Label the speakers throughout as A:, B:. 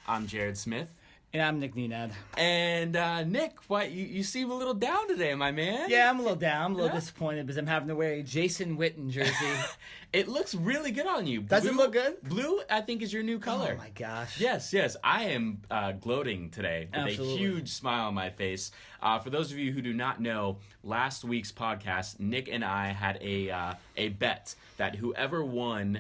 A: I'm Jared Smith.
B: And I'm Nick Nenad.
A: And Nick, what you seem a little down today, my man.
B: Yeah, I'm a little down. I'm a little disappointed because I'm having to wear a Jason Witten jersey.
A: It looks really good on you.
B: Does it look good?
A: Blue, I think, is your new color.
B: Oh my gosh.
A: Yes. I am gloating today with
B: Absolutely.
A: a huge smile on my face. For those of you who do not know, last week's podcast, Nick and I had a bet that whoever won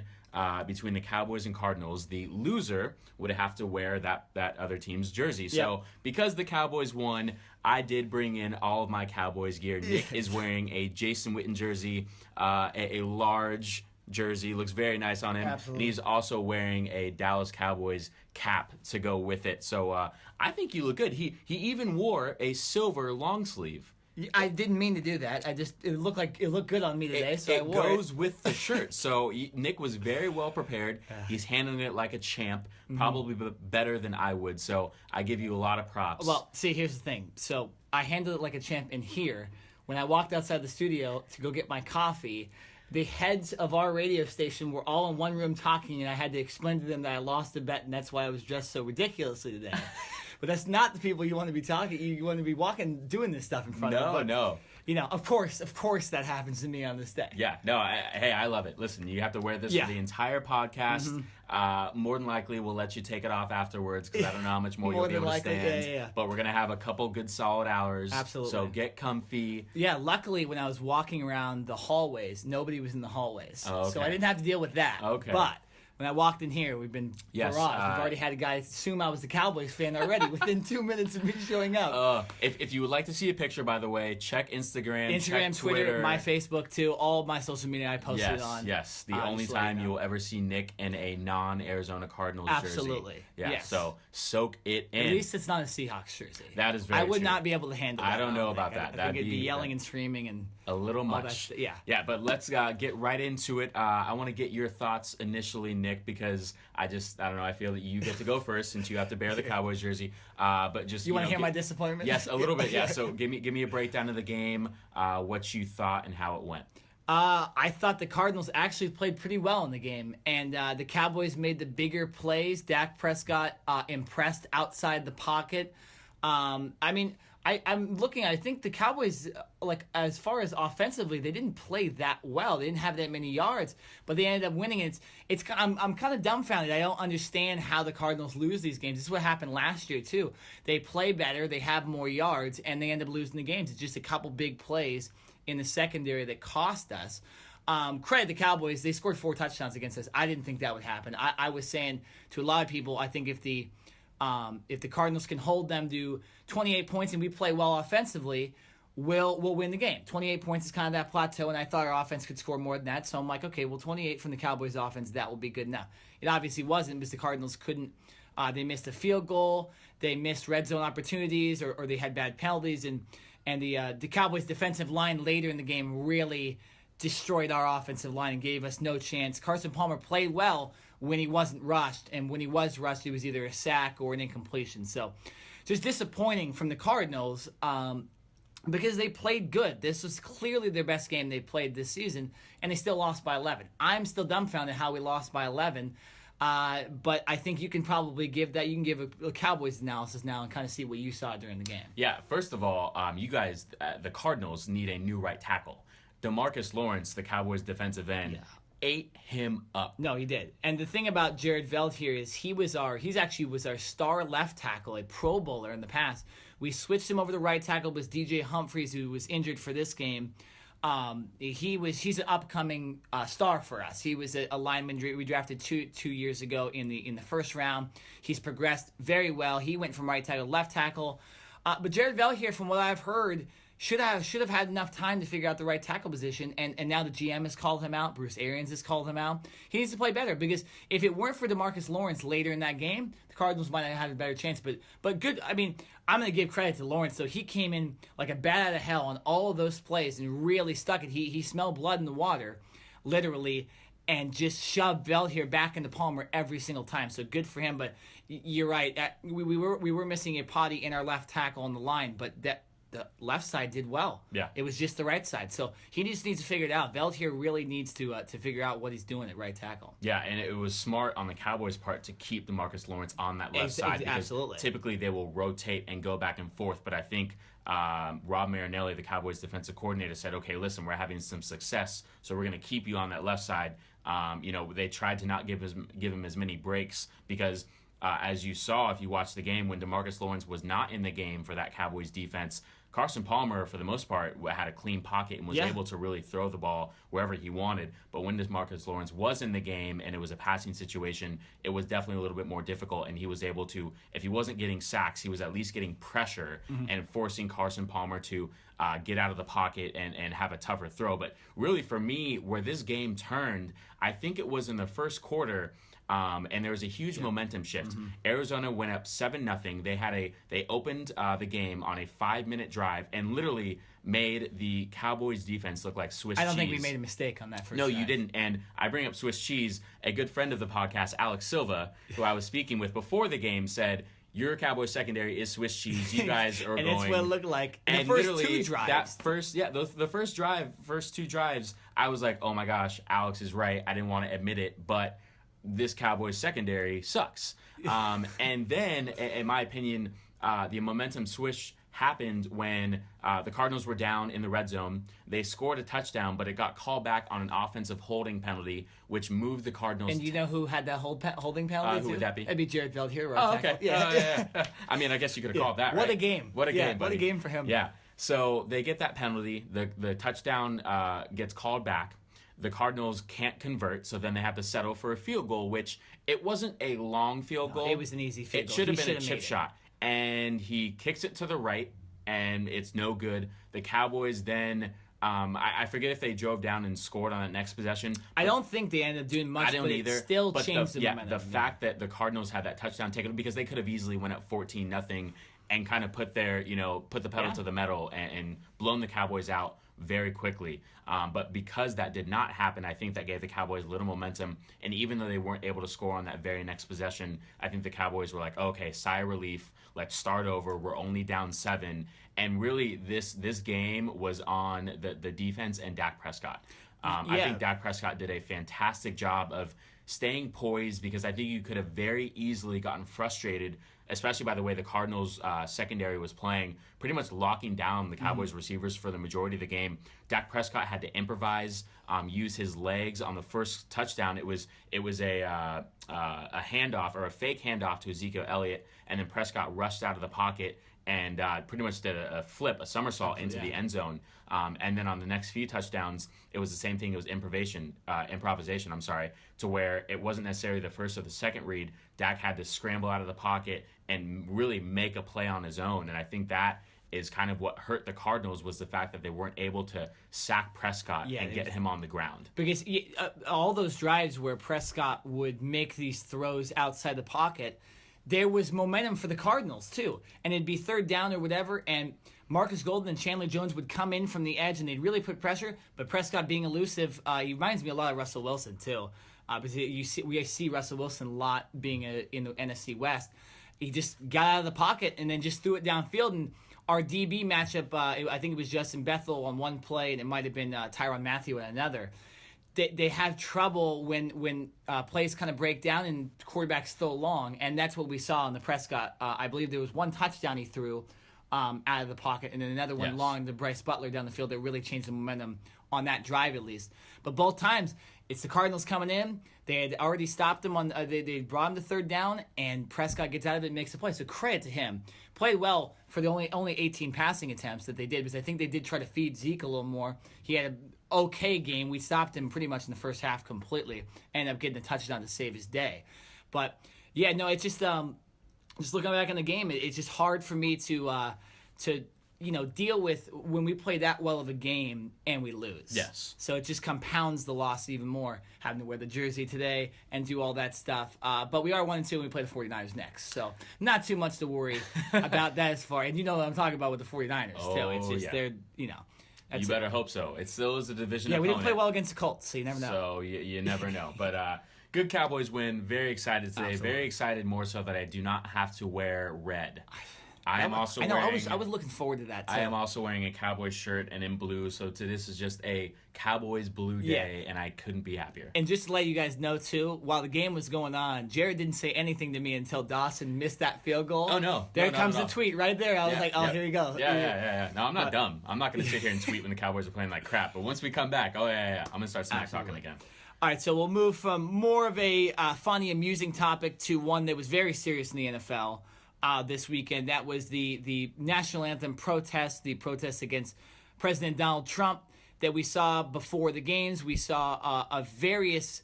A: between the Cowboys and Cardinals, the loser would have to wear that other team's jersey. So because the Cowboys won, I did bring in all of my Cowboys gear. Nick is wearing a Jason Witten jersey, a large jersey. Looks very nice on him.
B: Absolutely.
A: And he's also wearing a Dallas Cowboys cap to go with it. So I think you look good. He even wore a silver long sleeve.
B: I didn't mean to do that. It looked good on me today, so I
A: it
B: wore
A: goes with the shirt. So Nick was very well prepared. He's handling it like a champ, probably better than I would. So I give you a lot of props.
B: Well, see, here's the thing. So I handled it like a champ in here. When I walked outside the studio to go get my coffee, the heads of our radio station were all in one room talking, and I had to explain to them that I lost a bet, and that's why I was dressed so ridiculously today. But that's not the people you want to be talking. You want to be walking, doing this stuff in front of.
A: No.
B: You know, of course, that happens to me on this day.
A: Yeah, no, I love it. Listen, you have to wear this for the entire podcast. More than likely, we'll let you take it off afterwards because I don't know how much more you'll be able to stand.
B: Yeah.
A: But we're going to have a couple good solid hours.
B: Absolutely.
A: So get comfy.
B: Yeah, luckily when I was walking around the hallways, nobody was in the hallways.
A: Oh, okay.
B: So I didn't have to deal with that.
A: Okay.
B: But when I walked in here, we've been barraged. We've already had a guy assume I was the Cowboys fan already within 2 minutes of me showing up.
A: If you would like to see a picture, by the way, check Instagram, check
B: Twitter, my Facebook too. All of my social media I posted on.
A: Yes, the only time you will ever see Nick in a non-Arizona Cardinals jersey.
B: Absolutely.
A: Yeah,
B: yes.
A: So soak it in.
B: At least it's not a Seahawks jersey.
A: That is very
B: I would
A: true.
B: not be able to handle that.
A: I don't know about that.
B: I think it'd be yelling and screaming and
A: a little much. Yeah, but let's get right into it. I want to get your thoughts initially, Nick, because I don't know. I feel that you get to go first since you have to bear the Cowboys jersey. But just
B: you want to hear my disappointment?
A: Yes, a little bit. Yeah. So give me a breakdown of the game, what you thought and how it went.
B: I thought the Cardinals actually played pretty well in the game, and the Cowboys made the bigger plays. Dak Prescott impressed outside the pocket. I'm looking at, I think the Cowboys, as far as offensively, they didn't play that well. They didn't have that many yards, but they ended up winning. I'm kind of dumbfounded. I don't understand how the Cardinals lose these games. This is what happened last year, too. They play better, they have more yards, and they end up losing the games. It's just a couple big plays in the secondary that cost us. Credit the Cowboys. They scored 4 touchdowns against us. I didn't think that would happen. I was saying to a lot of people, I think if the Cardinals can hold them to 28 points and we play well offensively, we'll win the game. 28 points is kind of that plateau, and I thought our offense could score more than that. So I'm like, okay, well, 28 from the Cowboys offense, that will be good enough. It obviously wasn't because the Cardinals couldn't. They missed a field goal, they missed red zone opportunities, or they had bad penalties, and the Cowboys defensive line later in the game really destroyed our offensive line and gave us no chance. Carson Palmer played well when he wasn't rushed, and when he was rushed, it was either a sack or an incompletion. So just disappointing from the Cardinals because they played good. This was clearly their best game they played this season, and they still lost by 11. I'm still dumbfounded how we lost by 11, but I think you can probably give a Cowboys analysis now and kind of see what you saw during the game.
A: Yeah, first of all, you guys, the Cardinals need a new right tackle. DeMarcus Lawrence, the Cowboys defensive end, ate him up.
B: No, he did. And the thing about Jared Veld here is he actually was our star left tackle, a Pro Bowler in the past. We switched him over to right tackle with DJ Humphries, who was injured for this game. He's an upcoming star for us. He was a lineman we drafted two years ago in the first round. He's progressed very well. He went from right tackle to left tackle. But Jared Veld here, from what I've heard, should have had enough time to figure out the right tackle position, and now the GM has called him out. Bruce Arians has called him out. He needs to play better, because if it weren't for DeMarcus Lawrence later in that game, the Cardinals might have had a better chance. But good. I mean, I'm going to give credit to Lawrence, though. He came in like a bat out of hell on all of those plays and really stuck it. He smelled blood in the water, literally, and just shoved Veld here back into Palmer every single time. So good for him. But you're right. We were missing a potty in our left tackle on the line, but that the left side did well.
A: Yeah.
B: It was just the right side. So he just needs to figure it out. Veld here really needs to figure out what he's doing at right tackle.
A: Yeah, and it was smart on the Cowboys' part to keep DeMarcus Lawrence on that left side. Because
B: absolutely.
A: typically they will rotate and go back and forth, but I think Rob Marinelli, the Cowboys' defensive coordinator, said, okay, listen, we're having some success, so we're going to keep you on that left side. They tried to not give him as many breaks because as you saw, if you watched the game, when DeMarcus Lawrence was not in the game for that Cowboys defense, Carson Palmer, for the most part, had a clean pocket and was able to really throw the ball wherever he wanted. But when DeMarcus Lawrence was in the game and it was a passing situation, it was definitely a little bit more difficult. And he was able to, if he wasn't getting sacks, he was at least getting pressure and forcing Carson Palmer to get out of the pocket and have a tougher throw. But really, for me, where this game turned, I think it was in the first quarter. And there was a huge momentum shift. Arizona went up 7-0. They opened the game on a 5-minute drive and literally made the Cowboys defense look like Swiss cheese.
B: I don't think we made a mistake on that first
A: No,
B: drive.
A: you didn't. And I bring up Swiss cheese. A good friend of the podcast, Alex Silva, who I was speaking with before the game, said, your Cowboys secondary is Swiss cheese. You guys are
B: and
A: going.
B: it's what it looked like in
A: and
B: the first
A: literally,
B: two drives.
A: The first two drives, I was like, oh my gosh, Alex is right. I didn't want to admit it, but this Cowboys secondary sucks. And then, in my opinion, the momentum switch happened when the Cardinals were down in the red zone. They scored a touchdown, but it got called back on an offensive holding penalty, which moved the Cardinals.
B: And you know who had that holding penalty?
A: Who would that be?
B: That'd be Jared Veld here.
A: Oh, okay. Yeah. I mean, I guess you could have called that, right?
B: What a game.
A: What a game, buddy.
B: What a game for him.
A: Yeah. So they get that penalty. The touchdown gets called back. The Cardinals can't convert, so then they have to settle for a field goal, which it wasn't a long field goal.
B: It was an easy field goal.
A: It should have been a chip shot. And he kicks it to the right, and it's no good. The Cowboys then, I forget if they drove down and scored on that next possession.
B: I don't think they ended up doing much,
A: I don't either.
B: It still changed the momentum.
A: The fact that the Cardinals had that touchdown taken, because they could have easily went up 14-0 and kind of put the pedal to the metal and blown the Cowboys out very quickly. But because that did not happen, I think that gave the Cowboys a little momentum. And even though they weren't able to score on that very next possession, I think the Cowboys were like, okay, sigh of relief. Let's start over. We're only down 7. And really, this game was on the defense and Dak Prescott. I think Dak Prescott did a fantastic job of staying poised, because I think you could have very easily gotten frustrated, especially by the way the Cardinals secondary was playing, pretty much locking down the Cowboys receivers for the majority of the game. Dak Prescott had to improvise, use his legs on the first touchdown. It was a handoff, or a fake handoff to Ezekiel Elliott, and then Prescott rushed out of the pocket and pretty much did a flip, a somersault into the end zone. And then on the next few touchdowns, it was the same thing. It was improvisation, to where it wasn't necessarily the first or the second read. Dak had to scramble out of the pocket and really make a play on his own. And I think that is kind of what hurt the Cardinals, was the fact that they weren't able to sack Prescott and get him on the ground.
B: Because all those drives where Prescott would make these throws outside the pocket, there was momentum for the Cardinals too. And it'd be third down or whatever, and Marcus Golden and Chandler Jones would come in from the edge and they'd really put pressure. But Prescott being elusive, he reminds me a lot of Russell Wilson too. Because we see Russell Wilson a lot being in the NFC West. He just got out of the pocket and then just threw it downfield. And our DB matchup, I think it was Justin Bethel on one play, and it might have been Tyrann Mathieu on another. They have trouble when plays kind of break down and quarterbacks throw long, and that's what we saw in the Prescott. I believe there was one touchdown he threw out of the pocket, and then another one long to Bryce Butler down the field that really changed the momentum on that drive at least. But both times, it's the Cardinals coming in. They had already stopped him on. They brought him to third down, and Prescott gets out of it and makes a play. So credit to him. Played well for the only 18 passing attempts that they did, because I think they did try to feed Zeke a little more. He had an okay game. We stopped him pretty much in the first half completely. Ended up getting a touchdown to save his day. But yeah, no, it's just looking back on the game, it's just hard for me to deal with when we play that well of a game and we lose.
A: Yes.
B: So it just compounds the loss even more, having to wear the jersey today and do all that stuff. But we are 1-2 and we play the 49ers next. So not too much to worry about that as far. And you know what I'm talking about with the 49ers too. It's just they're.
A: You better hope so. It still is a division opponent.
B: We didn't play well against the Colts, so you never know.
A: So you never know. But good Cowboys win. Very excited today.
B: Absolutely.
A: Very excited more so that I do not have to wear red. I am also
B: I know.
A: wearing.
B: I was looking forward to that too.
A: I am also wearing a Cowboys shirt and in blue. So this is just a Cowboys blue day, and I couldn't be happier.
B: And just to let you guys know too, while the game was going on, Jared didn't say anything to me until Dawson missed that field goal.
A: Oh no!
B: There comes the tweet right there. I was like, here we go.
A: Yeah. No, I'm not dumb. I'm not going to sit here and tweet when the Cowboys are playing like crap. But once we come back, I'm going to start smack talking again.
B: All right, so we'll move from more of a funny, amusing topic to one that was very serious in the NFL this weekend. That was the national anthem protest, the protest against President Donald Trump that we saw before the games. We saw a various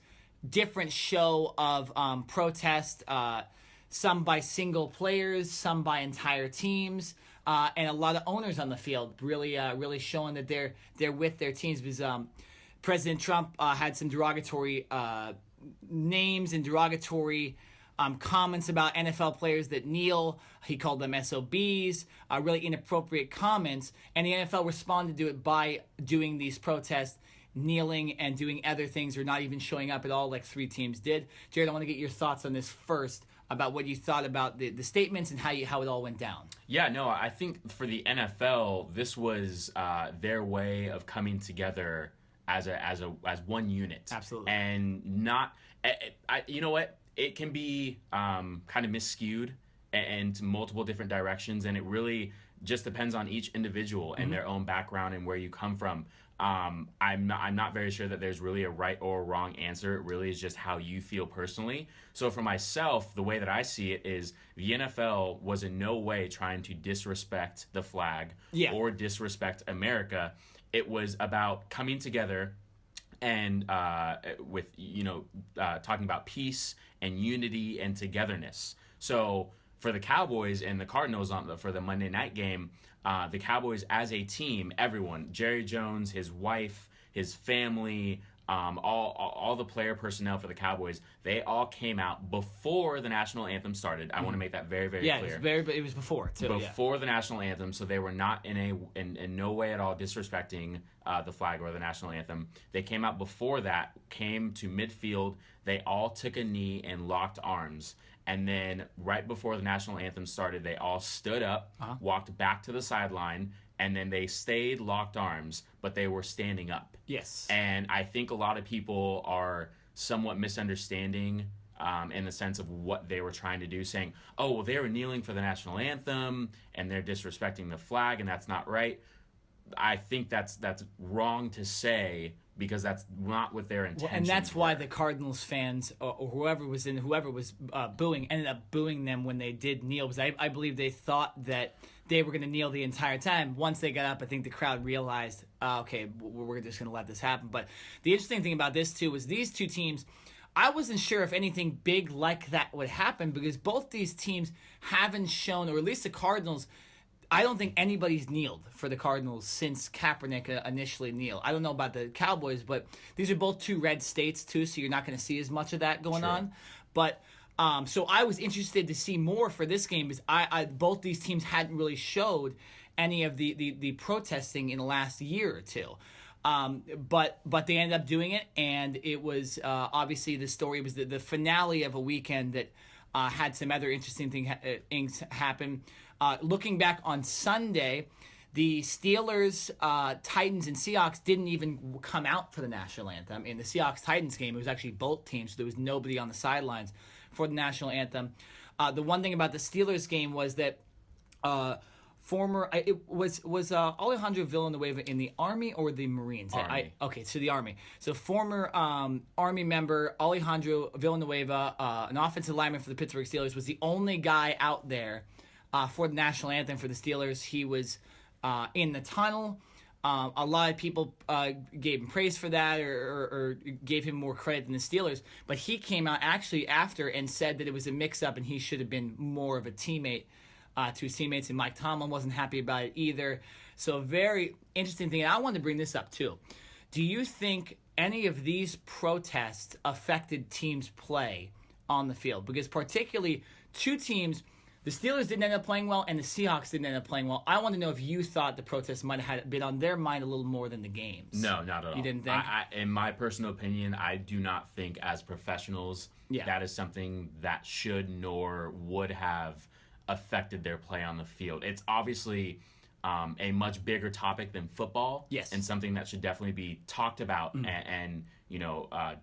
B: different show of protest, some by single players, some by entire teams, and a lot of owners on the field, really showing that they're with their teams. Because President Trump had some derogatory names and derogatory comments about NFL players that kneel. He called them SOBs, really inappropriate comments. And the NFL responded to it by doing these protests, kneeling and doing other things, or not even showing up at all like 3 teams did. Jared, I want to get your thoughts on this first, about what you thought about the statements and how it all went down.
A: Yeah, no, I think for the NFL, this was their way of coming together as one unit.
B: Absolutely.
A: And not, you know what? It can be kind of misskewed and multiple different directions, and it really just depends on each individual and their own background and where you come from. I'm not very sure that there's really a right or a wrong answer. It really is just how you feel personally. So for myself, the way that I see it is the NFL was in no way trying to disrespect the flag or disrespect America. It was about coming together and with talking about peace and unity and togetherness. So for the Cowboys and the Cardinals for the Monday night game, the Cowboys as a team, everyone, Jerry Jones, his wife, his family, all the player personnel for the Cowboys, they all came out before the national anthem started. I want to make that very, very clear.
B: It was before too.
A: Before the national anthem, so they were not in no way at all disrespecting the flag or the national anthem. They came out before that, came to midfield. They all took a knee and locked arms. And then right before the national anthem started, they all stood up, walked back to the sideline, and then they stayed locked arms, but they were standing up.
B: Yes.
A: And I think a lot of people are somewhat misunderstanding in the sense of what they were trying to do, saying, oh, well, they were kneeling for the national anthem, and they're disrespecting the flag, and that's not right. I think that's wrong to say, because that's not what their intention.
B: And that's why the Cardinals fans or whoever was booing ended up booing them when they did kneel, because I believe they thought that they were going to kneel the entire time. Once they got up, I think the crowd realized, okay, we're just going to let this happen. But the interesting thing about this too was these two teams, I wasn't sure if anything big like that would happen, because both these teams haven't shown, or at least the Cardinals, I don't think anybody's kneeled for the Cardinals since Kaepernick initially kneeled. I don't know about the Cowboys, but these are both 2 red states too, so you're not going to see as much of that going on. But so I was interested to see more for this game, because both these teams hadn't really showed any of the protesting in the last year or two. But they ended up doing it, and it was obviously the story was the finale of a weekend that had some other interesting things happen. Looking back on Sunday, the Steelers, Titans, and Seahawks didn't even come out for the national anthem. In the Seahawks-Titans game, it was actually both teams, so there was nobody on the sidelines for the national anthem. The one thing about the Steelers game was that Alejandro Villanueva in the Army or the Marines?
A: Army.
B: So the Army. So former Army member Alejandro Villanueva, an offensive lineman for the Pittsburgh Steelers, was the only guy out there for the national anthem for the Steelers. He was in the tunnel. A lot of people gave him praise for that, or gave him more credit than the Steelers. But he came out actually after and said that it was a mix-up and he should have been more of a teammate to his teammates. And Mike Tomlin wasn't happy about it either. So a very interesting thing. And I wanted to bring this up too. Do you think any of these protests affected teams' play on the field? Because particularly 2 teams, the Steelers didn't end up playing well, and the Seahawks didn't end up playing well. I want to know if you thought the protests might have been on their mind a little more than the games.
A: No, not at all.
B: You didn't think?
A: In my personal opinion, I do not think as professionals that is something that should nor would have affected their play on the field. It's obviously a much bigger topic than football,
B: Yes.
A: and something that should definitely be talked about and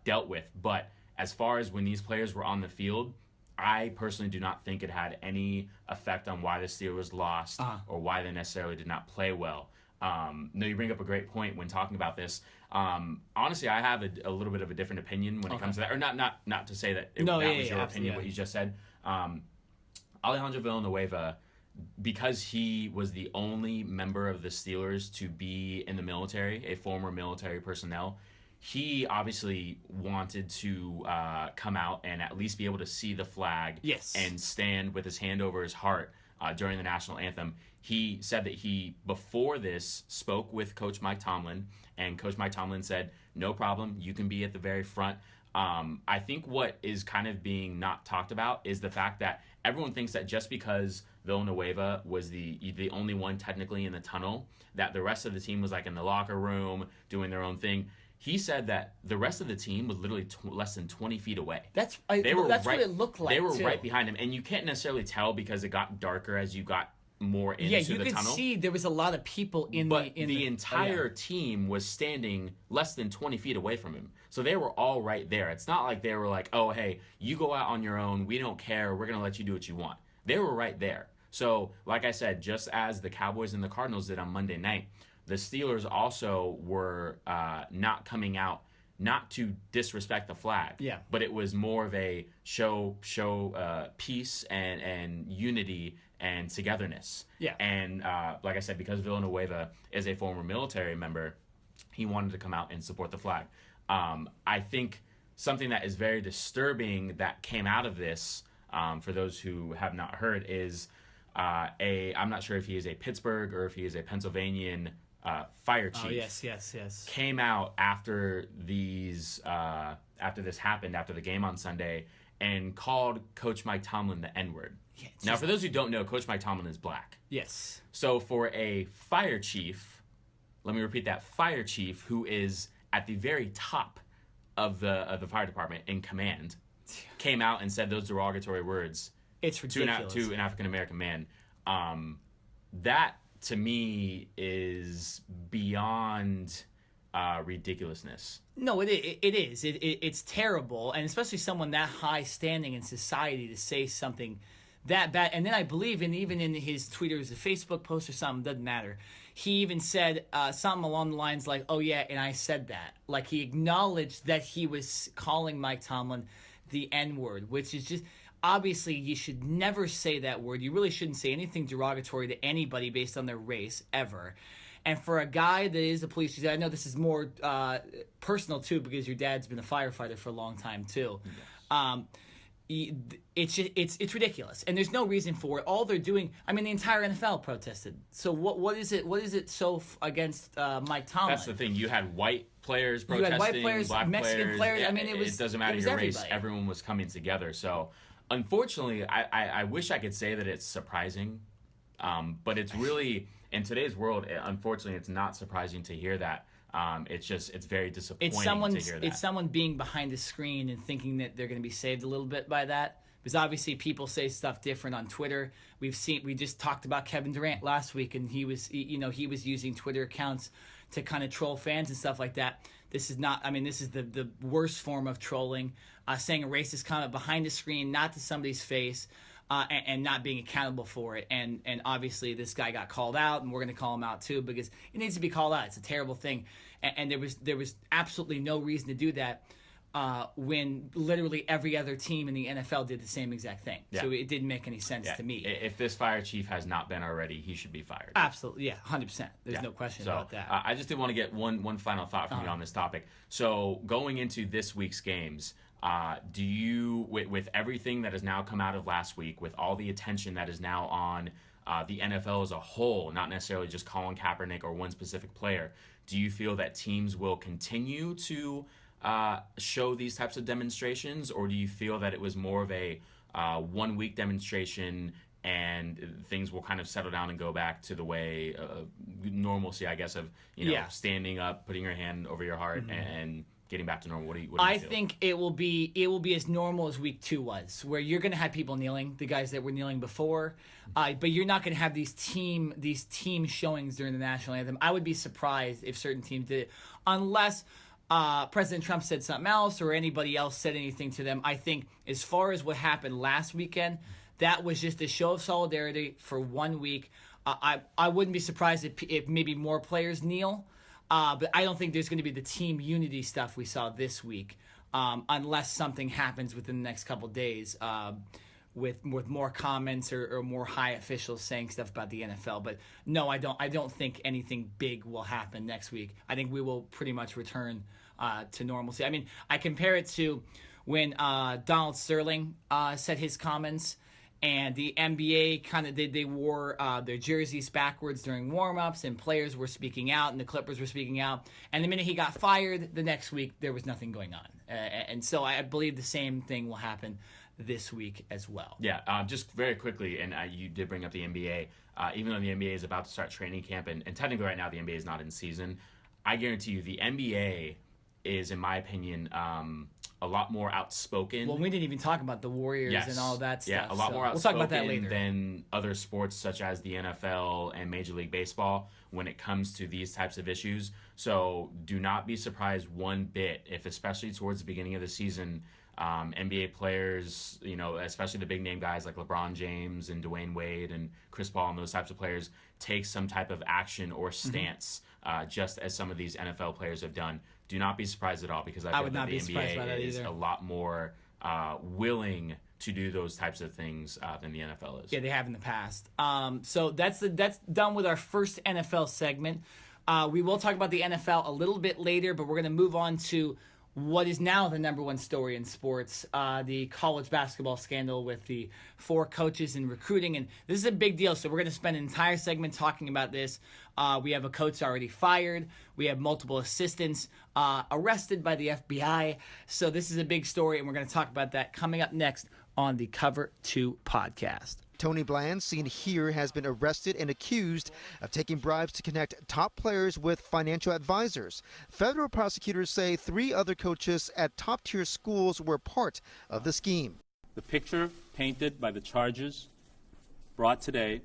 A: dealt with. But as far as when these players were on the field, I personally do not think it had any effect on why the Steelers lost or why they necessarily did not play well. No, you bring up a great point when talking about this. Honestly, I have a little bit of a different opinion when it comes to that. Or not to say that that was your opinion, what you just said. Alejandro Villanueva, because he was the only member of the Steelers to be in the military, a former military personnel, he obviously wanted to come out and at least be able to see the flag and stand with his hand over his heart during the national anthem. He said that he, before this, spoke with Coach Mike Tomlin, and Coach Mike Tomlin said, no problem, you can be at the very front. I think what is kind of being not talked about is the fact that everyone thinks that just because Villanueva was the only one technically in the tunnel, that the rest of the team was like in the locker room doing their own thing. He said that the rest of the team was literally less than 20 feet away.
B: That's what it looked like.
A: They were right behind him, and you can't necessarily tell because it got darker as you got more into the tunnel. Yeah, you could
B: see there was a lot of people in
A: the entire team was standing less than 20 feet away from him. So they were all right there. It's not like they were like, oh, hey, you go out on your own. We don't care. We're going to let you do what you want. They were right there. So, like I said, just as the Cowboys and the Cardinals did on Monday night, the Steelers also were not coming out, not to disrespect the flag, but it was more of a show peace and unity and togetherness.
B: Yeah.
A: And like I said, because Villanueva is a former military member, he wanted to come out and support the flag. I think something that is very disturbing that came out of this, for those who have not heard, is I'm not sure if he is a Pittsburgh or if he is a Pennsylvanian fire chief.
B: Oh, yes.
A: Came out after this happened, after the game on Sunday, and called Coach Mike Tomlin the N-word. Yeah, now, for those who don't know, Coach Mike Tomlin is black.
B: Yes.
A: So for a fire chief, let me repeat that, fire chief who is at the very top of the fire department in command, came out and said those derogatory words.
B: It's ridiculous.
A: To an African American man. That, to me, is beyond ridiculousness.
B: No, it is. It's terrible, and especially someone that high standing in society to say something that bad. And then I believe, even in his tweet or his Facebook post or something, doesn't matter, he even said something along the lines like, oh yeah, and I said that. Like, he acknowledged that he was calling Mike Tomlin the N-word, which is just... Obviously, you should never say that word. You really shouldn't say anything derogatory to anybody based on their race, ever. And for a guy that is a police chief, I know this is more personal, too, because your dad's been a firefighter for a long time, too. Yes. It's ridiculous. And there's no reason for it. All they're doing... I mean, the entire NFL protested. So what is it so against Mike Tomlin?
A: That's the thing. You had white players protesting,
B: white players,
A: black
B: Mexican players. I mean,
A: it doesn't matter your race. Everyone was coming together. So... Unfortunately, I wish I could say that it's surprising, but it's really, in today's world, unfortunately, it's not surprising to hear that. It's very disappointing to hear that. It's
B: someone being behind the screen and thinking that they're going to be saved a little bit by that. Because obviously people say stuff different on Twitter. We just talked about Kevin Durant last week, and he was using Twitter accounts to kind of troll fans and stuff like that. This is the worst form of trolling. Saying a racist comment behind the screen, not to somebody's face, and not being accountable for it. And obviously this guy got called out, and we're going to call him out too, because it needs to be called out. It's a terrible thing. And there was absolutely no reason to do that when literally every other team in the NFL did the same exact thing. Yeah. So it didn't make any sense to me.
A: If this fire chief has not been already, he should be fired.
B: Absolutely, yeah, 100%. There's no question about that.
A: I just did want to get one final thought from you on this topic. So going into this week's games, do you, with everything that has now come out of last week, with all the attention that is now on the NFL as a whole, not necessarily just Colin Kaepernick or one specific player, do you feel that teams will continue to show these types of demonstrations, or do you feel that it was more of a 1 week demonstration and things will kind of settle down and go back to the way normalcy, I guess, of standing up, putting your hand over your heart, and getting back to normal? What do you feel?
B: I think it will be as normal as week 2 was, where you're going to have people kneeling, the guys that were kneeling before, but you're not going to have these team showings during the national anthem. I would be surprised if certain teams did it, unless President Trump said something else or anybody else said anything to them. I think as far as what happened last weekend, that was just a show of solidarity for 1 week. I wouldn't be surprised if maybe more players kneel. But I don't think there's going to be the team unity stuff we saw this week, unless something happens within the next couple of days with more comments or more high officials saying stuff about the NFL. But no, I don't think anything big will happen next week. I think we will pretty much return to normalcy. I mean, I compare it to when Donald Sterling said his comments. And the NBA they wore their jerseys backwards during warm-ups, and players were speaking out, and the Clippers were speaking out. And the minute he got fired, the next week there was nothing going on. And so I believe the same thing will happen this week as well.
A: Yeah, just very quickly, and you did bring up the NBA. Even though the NBA is about to start training camp, and technically right now the NBA is not in season, I guarantee you the NBA is, in my opinion, a lot more outspoken.
B: Well, we didn't even talk about the Warriors and all that stuff.
A: Yeah, a lot more outspoken
B: we'll talk about that later.
A: Than other sports such as the NFL and Major League Baseball when it comes to these types of issues. So do not be surprised one bit if, especially towards the beginning of the season, NBA players, especially the big name guys like LeBron James and Dwayne Wade and Chris Paul and those types of players, take some type of action or stance, just as some of these NFL players have done. Do not be surprised at all, because I feel that the NBA is a lot more willing to do those types of things than the NFL is.
B: Yeah, they have in the past. So that's done with our first NFL segment. We will talk about the NFL a little bit later, but we're going to move on to what is now the number one story in sports, the college basketball scandal with the 4 coaches in recruiting. And this is a big deal, so we're going to spend an entire segment talking about this. We have a coach already fired. We have multiple assistants arrested by the FBI. So this is a big story, and we're going to talk about that coming up next on the Cover 2 podcast.
C: Tony Bland, seen here, has been arrested and accused of taking bribes to connect top players with financial advisors. Federal prosecutors say 3 other coaches at top-tier schools were part of the scheme.
D: The picture painted by the charges brought today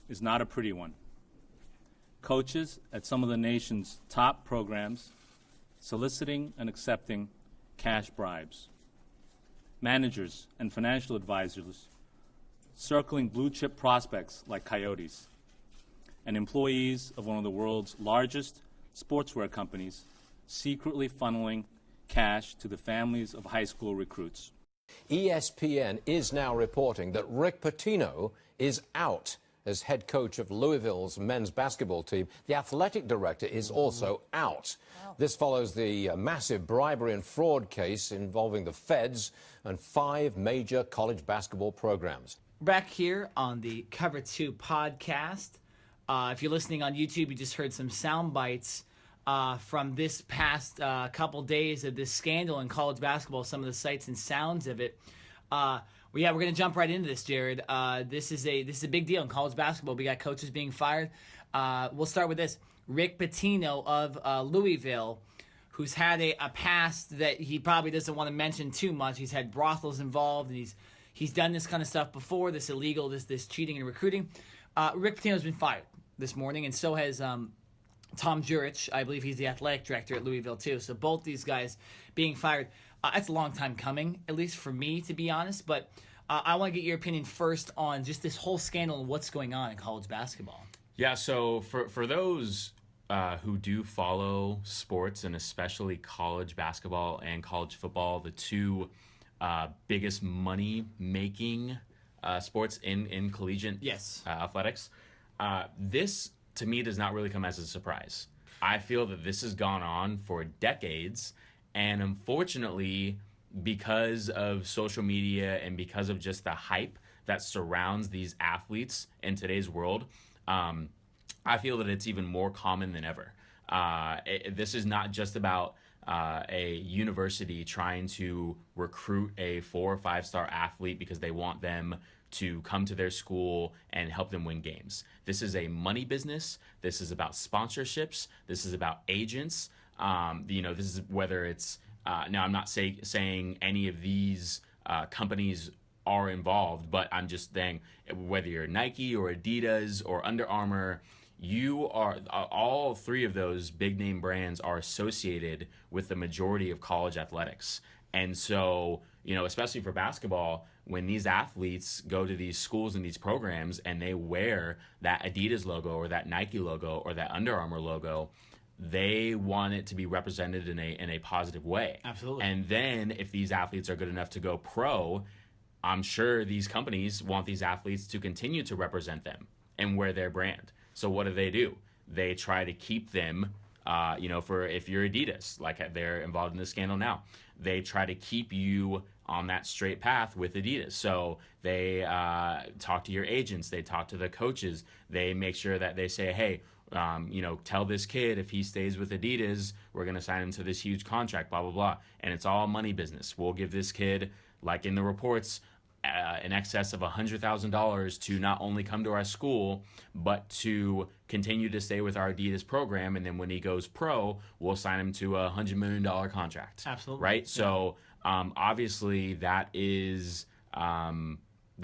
D: is not a pretty one. Coaches at some of the nation's top programs soliciting and accepting cash bribes. Managers and financial advisors circling blue-chip prospects like coyotes, and employees of one of the world's largest sportswear companies secretly funneling cash to the families of high school recruits.
E: ESPN is now reporting that Rick Pitino is out as head coach of Louisville's men's basketball team. The athletic director is also out. This follows the massive bribery and fraud case involving the feds and 5 major college basketball programs.
B: Back here on the Cover 2 podcast. If you're listening on YouTube, you just heard some sound bites from this past couple days of this scandal in college basketball, some of the sights and sounds of it. We're going to jump right into this, Jared. This is a big deal in college basketball. We got coaches being fired. We'll start with this. Rick Pitino of Louisville, who's had a past that he probably doesn't want to mention too much. He's had brothels involved, and he's done this kind of stuff before, this illegal, this cheating and recruiting. Rick Pitino's been fired this morning, and so has Tom Jurich. I believe he's the athletic director at Louisville, too. So both these guys being fired. That's a long time coming, at least for me, to be honest. But I want to get your opinion first on just this whole scandal and what's going on in college basketball.
A: Yeah, so for those who do follow sports, and especially college basketball and college football, the 2 biggest money-making sports in collegiate athletics. This, to me, does not really come as a surprise. I feel that this has gone on for decades, and unfortunately, because of social media and because of just the hype that surrounds these athletes in today's world, I feel that it's even more common than ever. This is not just about a university trying to recruit a 4 or 5-star athlete because they want them to come to their school and help them win games. This is a money business. This is about sponsorships. This is about agents. This is whether it's Now, I'm not saying any of these companies are involved, but I'm just saying whether you're Nike or Adidas or Under Armour, you are all three of those big name brands are associated with the majority of college athletics. And so, especially for basketball, when these athletes go to these schools and these programs and they wear that Adidas logo or that Nike logo or that Under Armour logo, they want it to be represented in a positive way.
B: Absolutely.
A: And then if these athletes are good enough to go pro, I'm sure these companies want these athletes to continue to represent them and wear their brand. So what do? They try to keep them, for if you're Adidas, like they're involved in this scandal now, they try to keep you on that straight path with Adidas. So they talk to your agents, they talk to the coaches, they make sure that they say, hey, tell this kid if he stays with Adidas, we're going to sign him to this huge contract, blah, blah, blah. And it's all money business. We'll give this kid, like in the reports, in excess of $100,000 to not only come to our school, but to continue to stay with our Adidas program. And then when he goes pro, we'll sign him to a $100 million contract.
B: Absolutely.
A: Right? Yeah. So obviously that is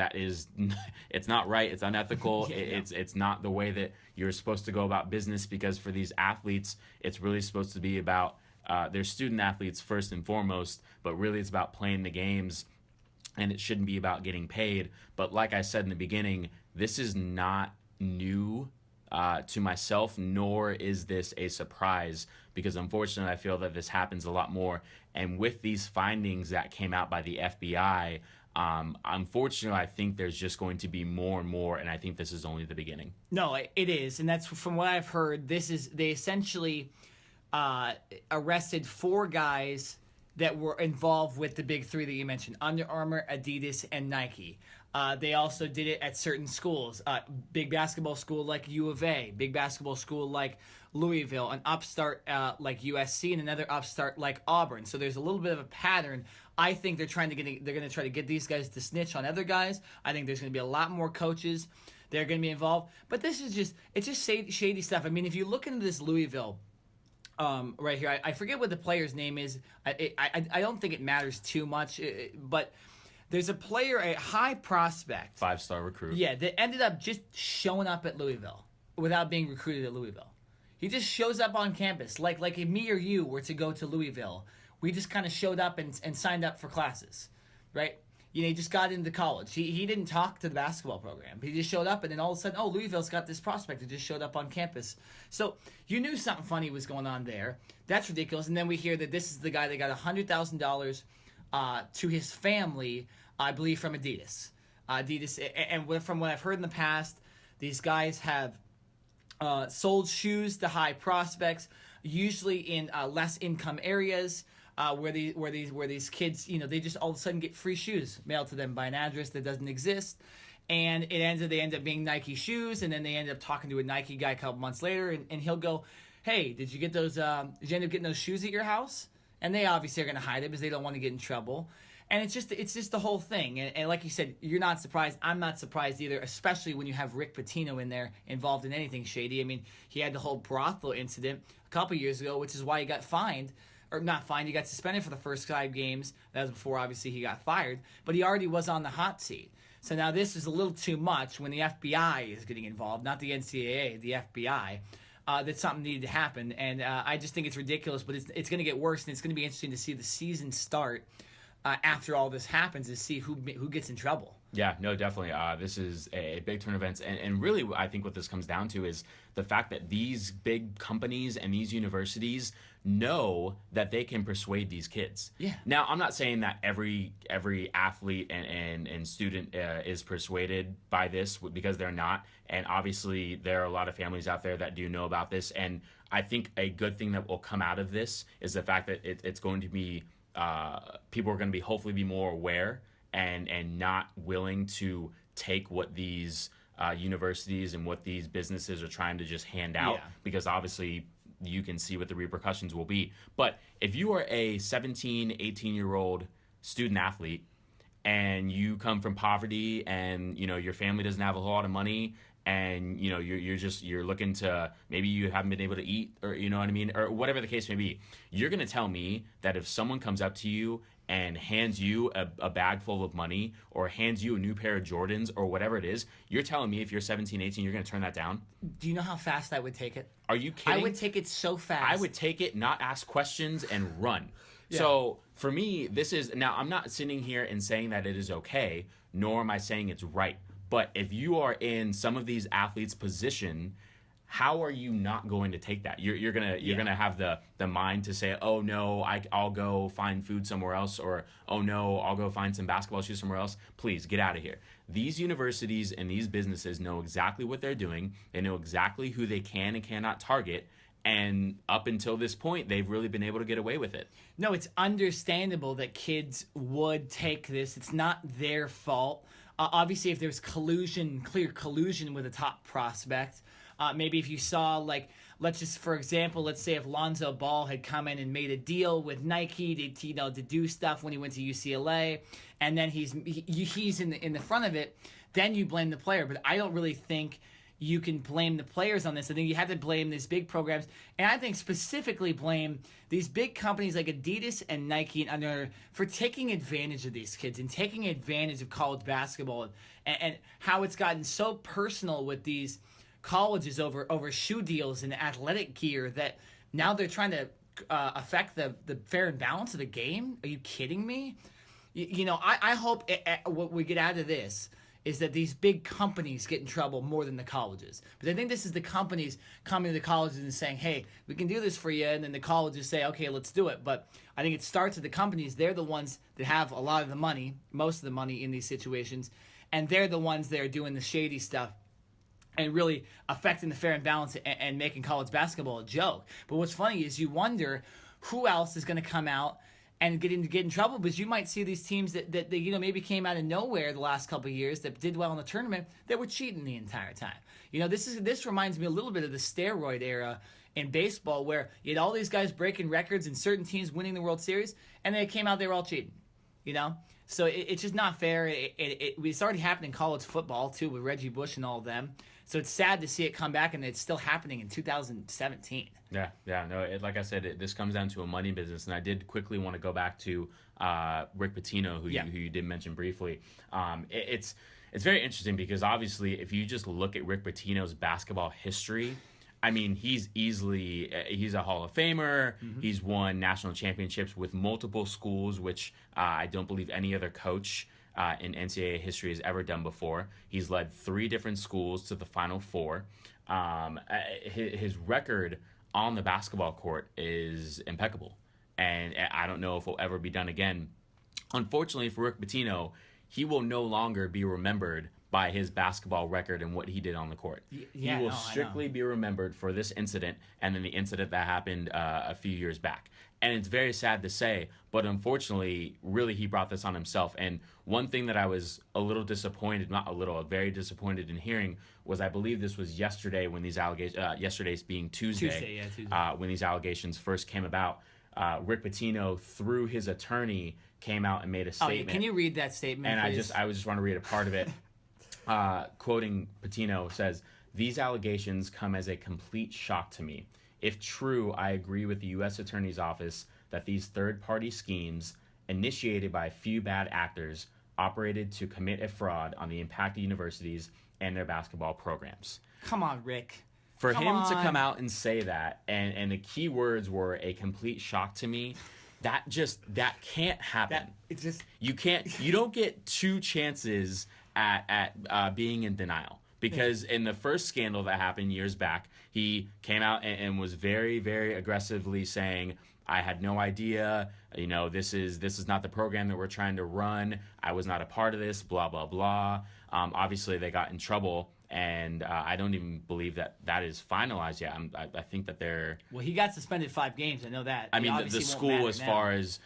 A: it's not right. It's unethical. It's not the way that you're supposed to go about business, because for these athletes, it's really supposed to be about they're student athletes first and foremost, but really it's about playing the games, and it shouldn't be about getting paid. But like I said in the beginning, this is not new to myself, nor is this a surprise, because unfortunately I feel that this happens a lot more. And with these findings that came out by the FBI, unfortunately, I think there's just going to be more and more, and I think this is only the beginning.
B: No, it is, and that's from what I've heard. They essentially arrested 4 guys that were involved with the big 3 that you mentioned: Under Armour, Adidas, and Nike. They also did it at certain schools. Big basketball school like U of A, big basketball school like Louisville, an upstart like USC, and another upstart like Auburn. So there's a little bit of a pattern. I think they're going to try to get these guys to snitch on other guys. I think there's going to be a lot more coaches that are going to be involved. But this is it's just shady stuff. I mean, if you look into this Louisville right here, I forget what the player's name is. I don't think it matters too much, but there's a player, a high prospect,
A: 5-star recruit.
B: Yeah, that ended up just showing up at Louisville without being recruited at Louisville. He just shows up on campus, like if me or you were to go to Louisville. We just kind of showed up and signed up for classes, right? He just got into college. He didn't talk to the basketball program. He just showed up, and then all of a sudden, Louisville's got this prospect that just showed up on campus. So you knew something funny was going on there. That's ridiculous. And then we hear that this is the guy that got $100,000 to his family, I believe, from Adidas. And from what I've heard in the past, these guys have sold shoes to high prospects, usually in less income areas. Where these kids, they just all of a sudden get free shoes mailed to them by an address that doesn't exist, and they end up being Nike shoes, and then they end up talking to a Nike guy a couple months later, and he'll go, "Hey, did you get those? Did you end up getting those shoes at your house?" And they obviously are going to hide it because they don't want to get in trouble. And it's just the whole thing. And like you said, you're not surprised. I'm not surprised either, especially when you have Rick Pitino in there involved in anything shady. I mean, he had the whole brothel incident a couple years ago, which is why he got fined. Or not fined, he got suspended for the first 5 games. That was before, obviously, he got fired. But he already was on the hot seat. So now this is a little too much when the FBI is getting involved, not the NCAA, the FBI. That something needed to happen. And I just think it's ridiculous, but it's going to get worse, and it's going to be interesting to see the season start after all this happens, to see who gets in trouble.
A: Yeah, no, definitely. This is a big turn of events. And really, I think what this comes down to is the fact that these big companies and these universities know that they can persuade these kids.
B: Yeah.
A: Now, I'm not saying that every athlete and student is persuaded by this, because they're not. And obviously, there are a lot of families out there that do know about this. And I think a good thing that will come out of this is the fact that it's going to be, people are going to be hopefully be more aware and not willing to take what these universities and what these businesses are trying to just hand out, because obviously you can see what the repercussions will be. But if you are a 17, 18-year-old student athlete and you come from poverty, and your family doesn't have a whole lot of money, and you're looking to, maybe you haven't been able to eat, or you know what I mean, or whatever the case may be, you're gonna tell me that if someone comes up to you and hands you a bag full of money, or hands you a new pair of Jordans, or whatever it is, you're telling me if you're 17, 18, you're gonna turn that down?
B: Do you know how fast I would take it?
A: Are you kidding?
B: I would take it so fast.
A: I would take it, not ask questions, and run.
B: Yeah.
A: So for me, this is, now I'm not sitting here and saying that it is okay, nor am I saying it's right. But if you are in some of these athletes' position, how are you not going to take that? You're gonna have the mind to say, oh no, I'll go find food somewhere else, or oh no, I'll go find some basketball shoes somewhere else. Please get out of here. These universities and these businesses know exactly what they're doing. They know exactly who they can and cannot target. And up until this point, they've really been able to get away with it.
B: No, it's understandable that kids would take this. It's not their fault. Obviously, if there's clear collusion with a top prospect, maybe if you saw, like, let's say if Lonzo Ball had come in and made a deal with Nike to do stuff when he went to UCLA, and then he's in the front of it, then you blame the player. But I don't really think you can blame the players on this. I think you have to blame these big programs, and I think specifically blame these big companies like Adidas and Nike and Under Armour for taking advantage of these kids and taking advantage of college basketball, and how it's gotten so personal with these colleges over shoe deals and athletic gear that now they're trying to affect the fair and balance of the game. Are you kidding me? I hope what we get out of this is that these big companies get in trouble more than the colleges. But I think this is the companies coming to the colleges and saying, hey, we can do this for you, and then the colleges say, okay, let's do it. But I think it starts with the companies. They're the ones that have a lot of the money, most of the money in these situations, and they're the ones that are doing the shady stuff and really affecting the fair and balance and making college basketball a joke. But what's funny is you wonder who else is going to come out and get in trouble, because you might see these teams that maybe came out of nowhere the last couple of years that did well in the tournament that were cheating the entire time. This reminds me a little bit of the steroid era in baseball, where you had all these guys breaking records and certain teams winning the World Series, and they came out, they were all cheating. So it's just not fair. It's already happened in college football too, with Reggie Bush and all of them. So it's sad to see it come back, and it's still happening in 2017.
A: Yeah, no. Like I said, this comes down to a money business, and I did quickly want to go back to Rick Pitino, who you did mention briefly. It's very interesting because obviously, if you just look at Rick Pitino's basketball history, I mean, he's a Hall of Famer. Mm-hmm. He's won national championships with multiple schools, which I don't believe any other coach in NCAA history has ever done before. He's led 3 different schools to the Final Four. His record on the basketball court is impeccable, and I don't know if it'll ever be done again. Unfortunately for Rick Pitino, he will no longer be remembered by his basketball record and what he did on the court. He will strictly be remembered for this incident and then the incident that happened a few years back. And it's very sad to say, but unfortunately, really, he brought this on himself. And one thing that I was a little disappointed, not a little, very disappointed in hearing was, I believe this was yesterday when these allegations, yesterday's being Tuesday. When these allegations first came about, Rick Pitino, through his attorney, came out and made a statement.
B: Can you read that statement,
A: and
B: please?
A: I just want to read a part of it. Quoting Pitino, says, "These allegations come as a complete shock to me. If true, I agree with the U.S. Attorney's Office that these third-party schemes, initiated by a few bad actors, operated to commit a fraud on the impacted universities and their basketball programs."
B: Come on, Rick.
A: For him to come out and say that, and the key words were a complete shock to me, that can't happen. You don't get 2 chances at being in denial. Because in the first scandal that happened years back, he came out and was very, very aggressively saying, I had no idea, this is not the program that we're trying to run. I was not a part of this, blah, blah, blah. Obviously, they got in trouble, and I don't even believe that is finalized yet. I think that they're...
B: Well, he got suspended 5 games. I know that.
A: I mean, the school, as far as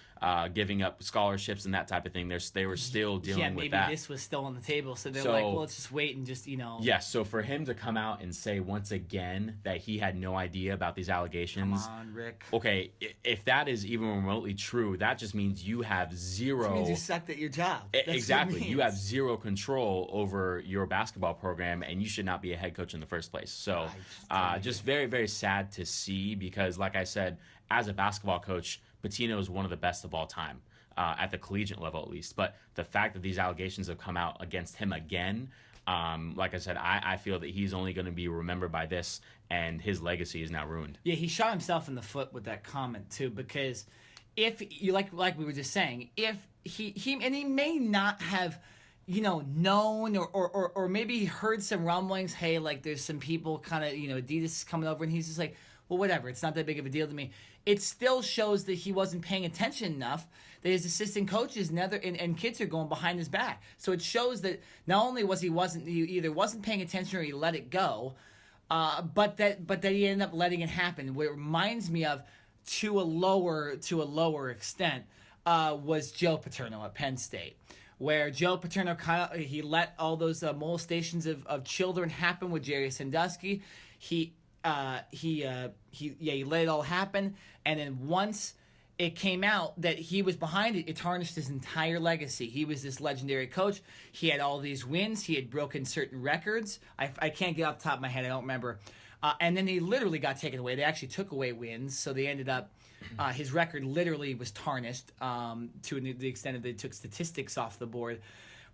A: giving up scholarships and that type of thing. They were still dealing with that.
B: Yeah, maybe this was still on the table, so they're like, well, let's just wait and just,
A: Yes, so for him to come out and say once again that he had no idea about these allegations.
B: Come on, Rick.
A: Okay, if that is even remotely true, that just means you have zero.
B: That means you sucked at your job.
A: Exactly. You have zero control over your basketball program, and you should not be a head coach in the first place. So just very, very sad to see because, like I said, as a basketball coach, Pitino is one of the best of all time, at the collegiate level at least. But the fact that these allegations have come out against him again, like I said, I feel that he's only going to be remembered by this, and his legacy is now ruined.
B: Yeah, he shot himself in the foot with that comment too, because if you like we were just saying, if he may not have known or maybe he heard some rumblings, hey, like there's some people kind of Adidas is coming over, and he's just like, well, whatever, it's not that big of a deal to me. It still shows that he wasn't paying attention enough, that his assistant coaches and kids are going behind his back. So it shows that not only he either wasn't paying attention or he let it go, but that he ended up letting it happen. What it reminds me of, to a lower extent, was Joe Paterno at Penn State, where Joe Paterno he let all those molestations of children happen with Jerry Sandusky. He let it all happen, and then once it came out that he was behind it, it tarnished his entire legacy. He was this legendary coach. He had all these wins. He had broken certain records. I can't get off the top of my head. I don't remember. And then he literally got taken away. They actually took away wins, so they ended up his record literally was tarnished to the extent that they took statistics off the board.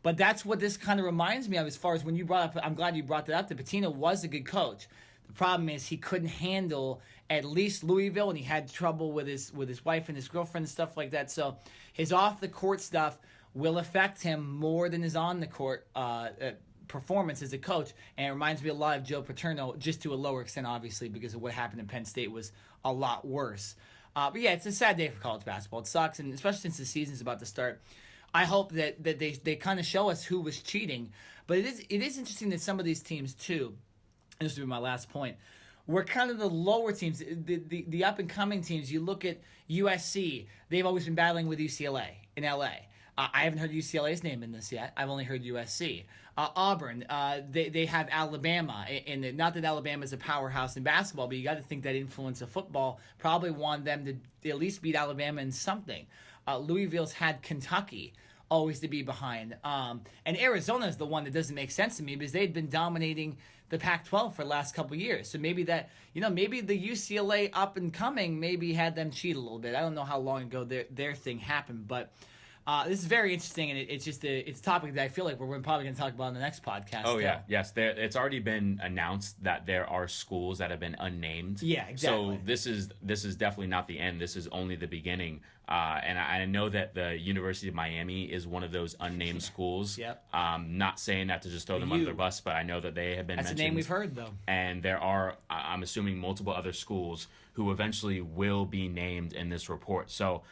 B: But that's what this kind of reminds me of as far as when you brought up, I'm glad you brought that up, that Pitino was a good coach. The problem is he couldn't handle at least Louisville, and he had trouble with his wife and his girlfriend and stuff like that. So his off-the-court stuff will affect him more than his on-the-court performance as a coach. And it reminds me a lot of Joe Paterno, just to a lower extent, obviously, because of what happened in Penn State was a lot worse. But yeah, it's a sad day for college basketball. It sucks, and especially since the season's about to start. I hope that they kind of show us who was cheating. But it is interesting that some of these teams, too, and this will be my last point, were kind of the lower teams, the up-and-coming teams. You look at USC. They've always been battling with UCLA in L.A. I haven't heard UCLA's name in this yet. I've only heard USC. Auburn, they have Alabama. And not that Alabama's a powerhouse in basketball, but you got to think that influence of football probably wanted them to at least beat Alabama in something. Louisville's had Kentucky always to be behind. And Arizona is the one that doesn't make sense to me because they'd been dominating the Pac-12 for the last couple of years. So maybe maybe the UCLA up and coming maybe had them cheat a little bit. I don't know how long ago their thing happened, but this is very interesting, and it's just it's a topic that I feel like we're probably going to talk about in the next podcast.
A: Oh, yeah. Yes. It's already been announced that there are schools that have been unnamed.
B: Yeah, exactly.
A: So this is definitely not the end. This is only the beginning. And I know that the University of Miami is one of those unnamed schools.
B: Yep.
A: Not saying that to just throw them under the bus, but I know that they have been mentioned.
B: That's a name we've heard, though. And
A: there are, I'm assuming, multiple other schools who eventually will be named in this report. So,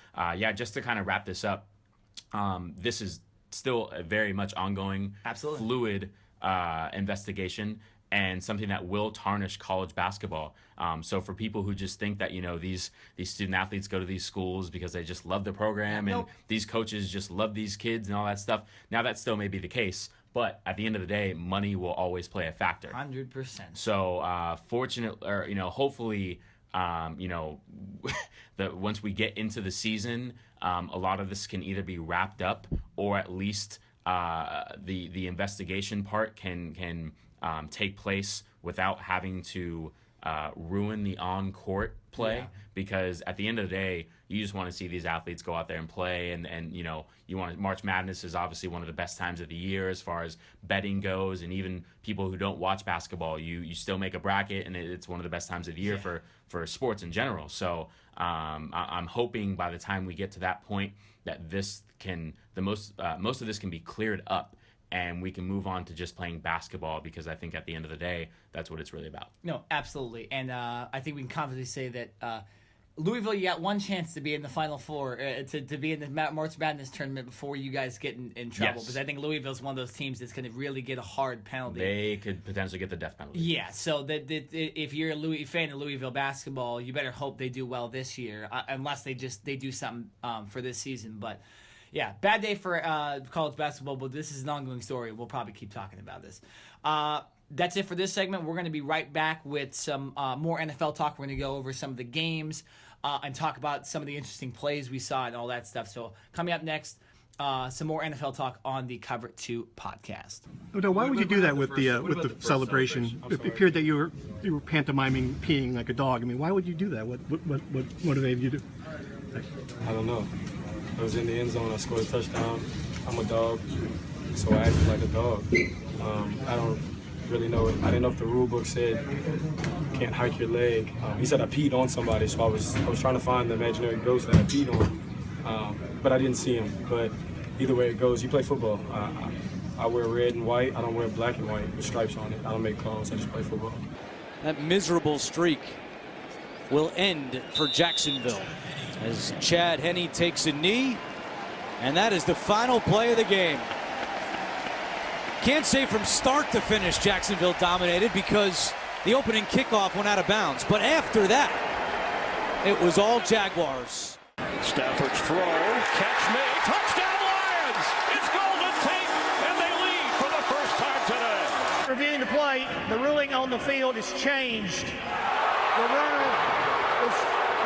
A: just to kind of wrap this up, this is still a very much ongoing,
B: absolutely
A: fluid investigation, and something that will tarnish college basketball. So for people who just think that these student athletes go to these schools because they just love the program and these coaches just love these kids and all that stuff, now that still may be the case. But at the end of the day, money will always play a factor.
B: 100%.
A: So hopefully, once we get into the season, a lot of this can either be wrapped up, or at least the investigation part can take place without having to ruin the on-court play. Yeah. Because at the end of the day, you just want to see these athletes go out there and play, and you want to, March Madness is obviously one of the best times of the year as far as betting goes, and even people who don't watch basketball, you still make a bracket, and it's one of the best times of the year for sports in general. So I'm hoping by the time we get to that point that most of this can be cleared up, and we can move on to just playing basketball, because I think at the end of the day, that's what it's really about.
B: No, absolutely. And I think we can confidently say that Louisville, you got one chance to be in the Final Four, to be in the March Madness tournament before you guys get in trouble.
A: Yes.
B: Because I think Louisville's one of those teams that's going to really get a hard penalty.
A: They could potentially get the death penalty.
B: Yeah, so that if you're a fan of Louisville basketball, you better hope they do well this year, unless they do something for this season. But yeah, bad day for college basketball, but this is an ongoing story. We'll probably keep talking about this. That's it for this segment. We're going to be right back with some more NFL talk. We're going to go over some of the games and talk about some of the interesting plays we saw and all that stuff. So coming up next, some more NFL talk on the Cover 2 podcast.
F: No, why would you do that with the celebration? It appeared that you were pantomiming peeing like a dog. I mean, why would you do that? What motivated you to?
G: I don't know. I was in the end zone. I scored a touchdown. I'm a dog, so I acted like a dog. I don't really know. I didn't know if the rule book said you can't hike your leg. He said I peed on somebody, so I was trying to find the imaginary ghost that I peed on, but I didn't see him. But either way it goes, you play football. I wear red and white. I don't wear black and white with stripes on it. I don't make calls. I just play football.
H: That miserable streak will end for Jacksonville as Chad Henne takes a knee, and that is the final play of the game. Can't say from start to finish Jacksonville dominated because the opening kickoff went out of bounds. But after that, it was all Jaguars.
I: Stafford's throw, catch made, touchdown Lions! It's Golden Tate, and they lead for the first time today.
J: Reviewing the play, the ruling on the field is changed. The runner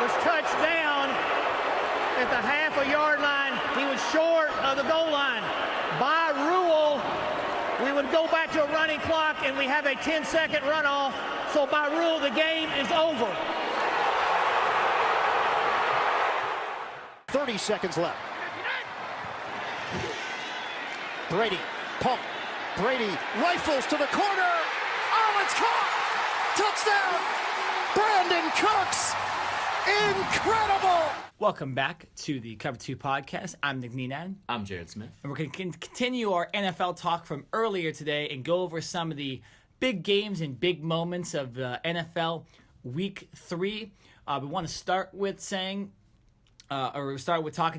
J: was touched down at the half-a-yard line. He was short of the goal line. By rule, we would go back to a running clock, and we have a 10-second runoff. So by rule, the game is over.
K: 30 seconds left. Brady, pump. Brady rifles to the corner. Oh, it's caught! Touchdown! Brandon Cooks! Incredible!
B: Welcome back to the Cover 2 podcast. I'm Nick Nenad.
A: I'm Jared Smith.
B: And we're going to continue our NFL talk from earlier today and go over some of the big games and big moments of NFL Week 3. We want to start with talking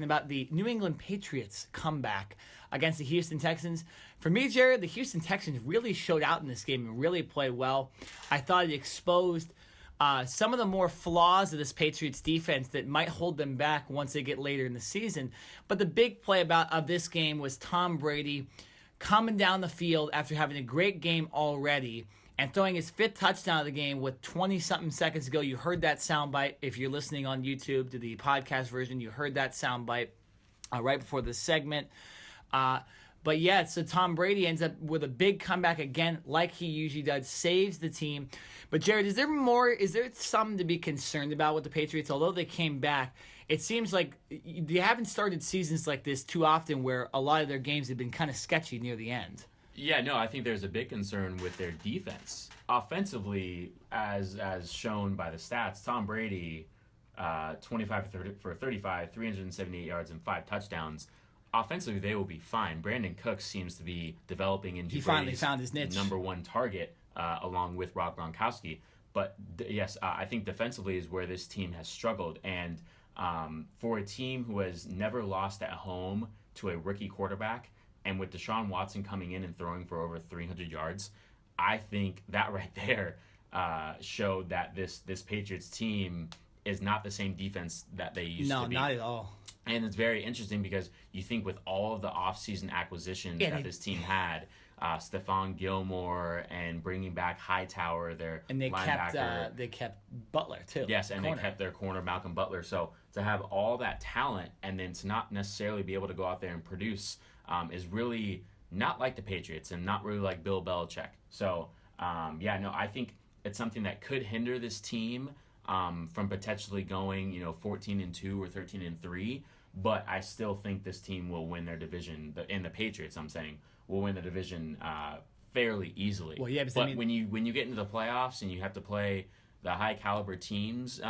B: about the New England Patriots comeback against the Houston Texans. For me, Jared, the Houston Texans really showed out in this game and really played well. I thought it exposed some of the more flaws of this Patriots defense that might hold them back once they get later in the season. But the big play of this game was Tom Brady coming down the field after having a great game already and throwing his 5th touchdown of the game with 20-something seconds to go. You heard that soundbite. If you're listening on YouTube to the podcast version, you heard that soundbite right before this segment. But yeah, so Tom Brady ends up with a big comeback again, like he usually does, saves the team. But Jared, is there something to be concerned about with the Patriots? Although they came back, it seems like they haven't started seasons like this too often where a lot of their games have been kind of sketchy near the end.
A: Yeah, no, I think there's a big concern with their defense. Offensively, as shown by the stats, Tom Brady, 25 for 35, 378 yards and 5 touchdowns. Offensively, they will be fine. Brandon Cooks seems to be developing into
B: finally found his niche,
A: number one target, along with Rob Gronkowski. But yes, I think defensively is where this team has struggled. And for a team who has never lost at home to a rookie quarterback, and with Deshaun Watson coming in and throwing for over 300 yards, I think that right there showed that this Patriots team is not the same defense that they used to be.
B: No, not at all.
A: And it's very interesting because you think with all of the offseason acquisitions that this team had, Stephon Gilmore and bringing back Hightower, their linebacker.
B: They kept Butler too.
A: Yes, and they kept their corner Malcolm Butler. So to have all that talent and then to not necessarily be able to go out there and produce is really not like the Patriots and not really like Bill Belichick. So I think it's something that could hinder this team from potentially going 14-2 or 13-3. But I still think this team will win their division. The Patriots, I'm saying, will win the division fairly easily.
B: Well, yeah,
A: but when you get into the playoffs and you have to play the high caliber teams,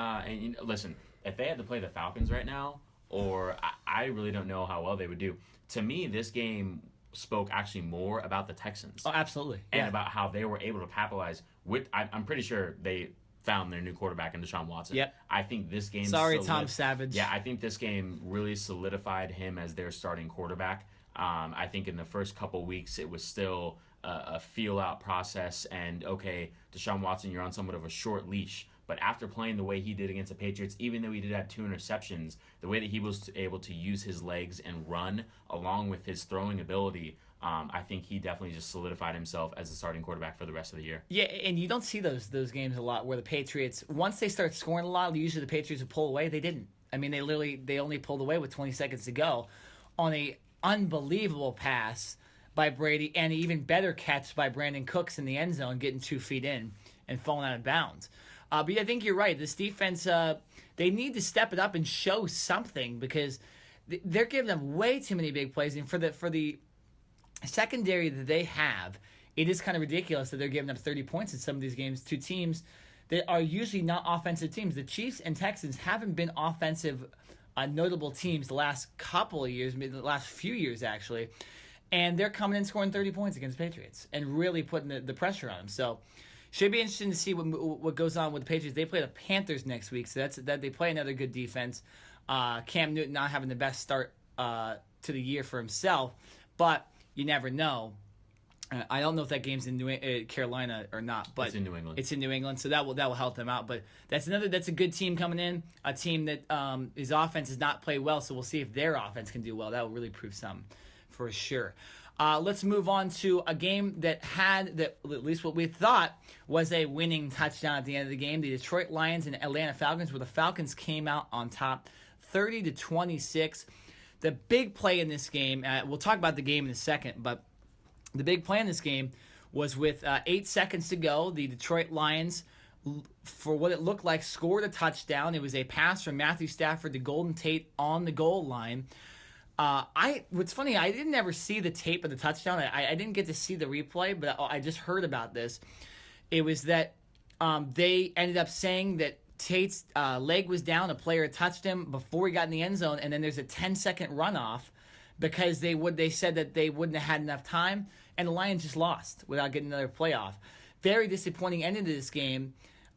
A: listen, if they had to play the Falcons right now, or I really don't know how well they would do. To me, this game spoke actually more about the Texans.
B: Oh, absolutely.
A: And about how they were able to capitalize with. I'm pretty sure they found their new quarterback in Deshaun Watson.
B: Yep.
A: I think this game.
B: Sorry, Tom Savage.
A: Yeah, I think this game really solidified him as their starting quarterback. I think in the first couple weeks it was still a feel-out process, and okay, Deshaun Watson, you're on somewhat of a short leash. But after playing the way he did against the Patriots, even though he did have 2 interceptions, the way that he was able to use his legs and run along with his throwing ability, I think he definitely just solidified himself as a starting quarterback for the rest of the year.
B: Yeah, and you don't see those games a lot where the Patriots, once they start scoring a lot, usually the Patriots would pull away. They didn't. I mean, they only pulled away with 20 seconds to go on a unbelievable pass by Brady and an even better catch by Brandon Cooks in the end zone, getting 2 feet in and falling out of bounds. But yeah, I think you're right. This defense, they need to step it up and show something because they're giving them way too many big plays. And for the secondary that they have, it is kind of ridiculous that they're giving up 30 points in some of these games to teams that are usually not offensive teams. The Chiefs and Texans haven't been offensive, notable teams the last couple of years, maybe the last few years actually. And they're coming in scoring 30 points against the Patriots and really putting the pressure on them. So should be interesting to see what goes on with the Patriots. They play the Panthers next week, so that they play another good defense. Cam Newton not having the best start to the year for himself, but you never know. I don't know if that game's in Carolina or not, but
A: it's in New England.
B: It's in New England, so that will help them out. But that's a good team coming in, a team that his offense has not played well. So we'll see if their offense can do well. That will really prove something for sure. Let's move on to a game that had, at least what we thought, was a winning touchdown at the end of the game. The Detroit Lions and Atlanta Falcons, where the Falcons came out on top 30-26. The big play in this game, we'll talk about the game in a second, but the big play in this game was with 8 seconds to go. The Detroit Lions, for what it looked like, scored a touchdown. It was a pass from Matthew Stafford to Golden Tate on the goal line. What's funny, I didn't ever see the tape of the touchdown. I didn't get to see the replay, but I just heard about this. It was that they ended up saying that Tate's leg was down, a player touched him before he got in the end zone, and then there's a 10-second runoff because they said that they wouldn't have had enough time, and the Lions just lost without getting another playoff. Very disappointing ending to this game.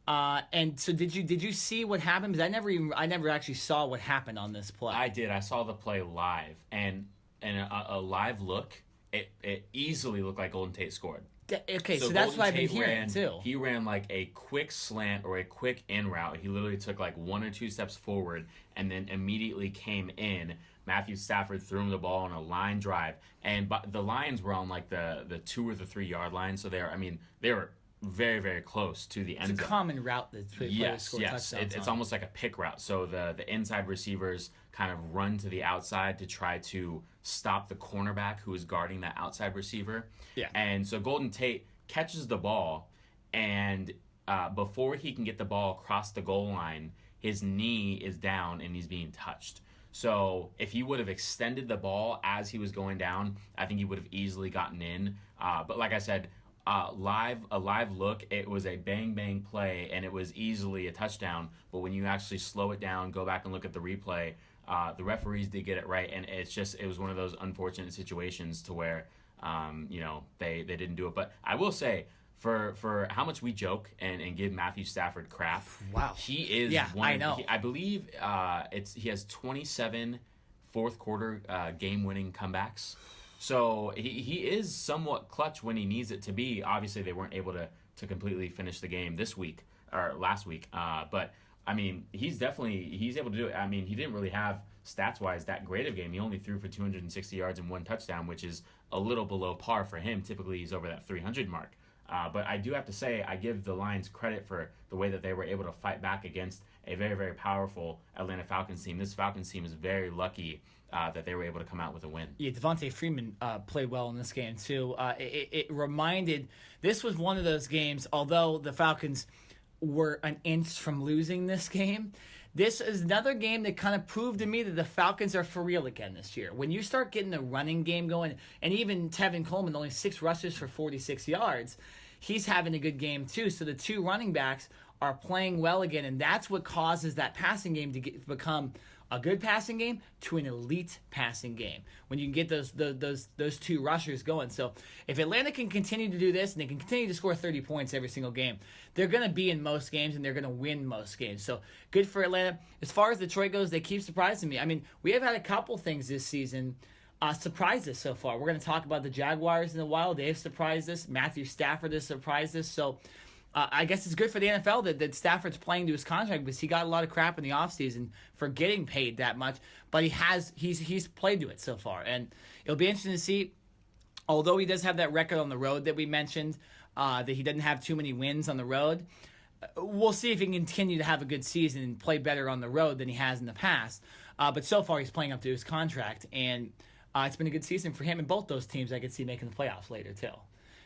B: And so did you see what happened? Because I never actually saw what happened on this play.
A: I did. I saw the play live, and a live look, it easily looked like Golden Tate scored.
B: Okay, so that's what I've been hearing too.
A: He ran like a quick slant or a quick in route. He literally took like 1 or 2 steps forward and then immediately came in. Matthew Stafford threw him the ball on a line drive, and the Lions were on like the 2 or the 3 yard line, so they were very, very close to the end zone.
B: It's a common route that players score touchdowns
A: it's
B: on.
A: almost like a pick route. So the inside receivers kind of run to the outside to try to stop the cornerback who is guarding that outside receiver.
B: Yeah.
A: And so Golden Tate catches the ball, and before he can get the ball across the goal line, his knee is down and he's being touched. So if he would have extended the ball as he was going down, I think he would have easily gotten in. But like I said, a live look, it was a bang play, and it was easily a touchdown. But when you actually slow it down, go back and look at the replay, the referees did get it right, and it was one of those unfortunate situations to where they didn't do it. But I will say, for how much we joke and give Matthew Stafford crap,
B: wow,
A: he is one. I know. I believe he has 27 fourth quarter game-winning comebacks. So he is somewhat clutch when he needs it to be. Obviously, they weren't able to completely finish the game this week or last week. But I mean, he's able to do it. I mean, he didn't really have stats-wise that great of a game. He only threw for 260 yards and 1 touchdown, which is a little below par for him. Typically, he's over that 300 mark. But I do have to say, I give the Lions credit for the way that they were able to fight back against a very, very powerful Atlanta Falcons team. This Falcons team is very lucky that they were able to come out with a win.
B: Yeah, Devontae Freeman played well in this game, too. It reminded, this was one of those games, although the Falcons were an inch from losing this game, this is another game that kind of proved to me that the Falcons are for real again this year. When you start getting a running game going, and even Tevin Coleman, only 6 rushes for 46 yards, he's having a good game too. So the 2 running backs are playing well again, and that's what causes that passing game to become a good passing game to an elite passing game when you can get those two rushers going. So if Atlanta can continue to do this and they can continue to score 30 points every single game, they're going to be in most games and they're going to win most games. So good for Atlanta. As far as Detroit goes, they keep surprising me. I mean, we have had a couple things this season surprised us so far. We're going to talk about the Jaguars in a while. They've surprised us. Matthew Stafford has surprised us. So I guess it's good for the NFL that Stafford's playing to his contract because he got a lot of crap in the offseason for getting paid that much. But he's played to it so far. And it'll be interesting to see, although he does have that record on the road that we mentioned, that he doesn't have too many wins on the road. We'll see if he can continue to have a good season and play better on the road than he has in the past. But so far he's playing up to his contract. And it's been a good season for him and both those teams I could see making the playoffs later too.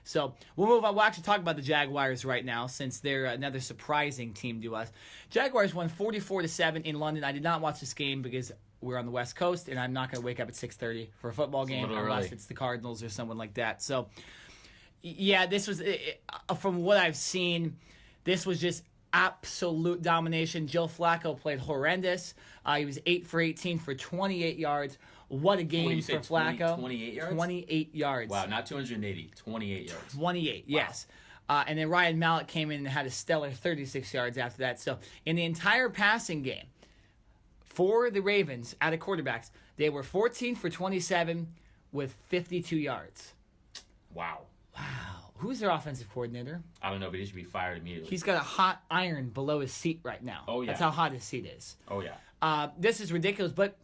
B: So we'll move on. We'll actually talk about the Jaguars right now since they're another surprising team to us. Jaguars won 44-7 in London. I did not watch this game because we're on the West Coast and I'm not going to wake up at 6:30 for a football game unless it's the Cardinals or someone like that. So yeah, this was, from what I've seen, this was just absolute domination. Joe Flacco played horrendous. He was 8 for 18 for 28 yards. What a game for Flacco.
A: 28 yards?
B: 28 yards.
A: Wow, not 280. 28 yards.
B: 28, yes. And then Ryan Mallett came in and had a stellar 36 yards after that. So in the entire passing game for the Ravens out of quarterbacks, they were 14 for 27 with 52 yards.
A: Wow.
B: Who's their offensive coordinator?
A: I don't know, but he should be fired immediately.
B: He's got a hot iron below his seat right now.
A: Oh, yeah.
B: That's how hot his seat is.
A: Oh, yeah.
B: This is ridiculous, but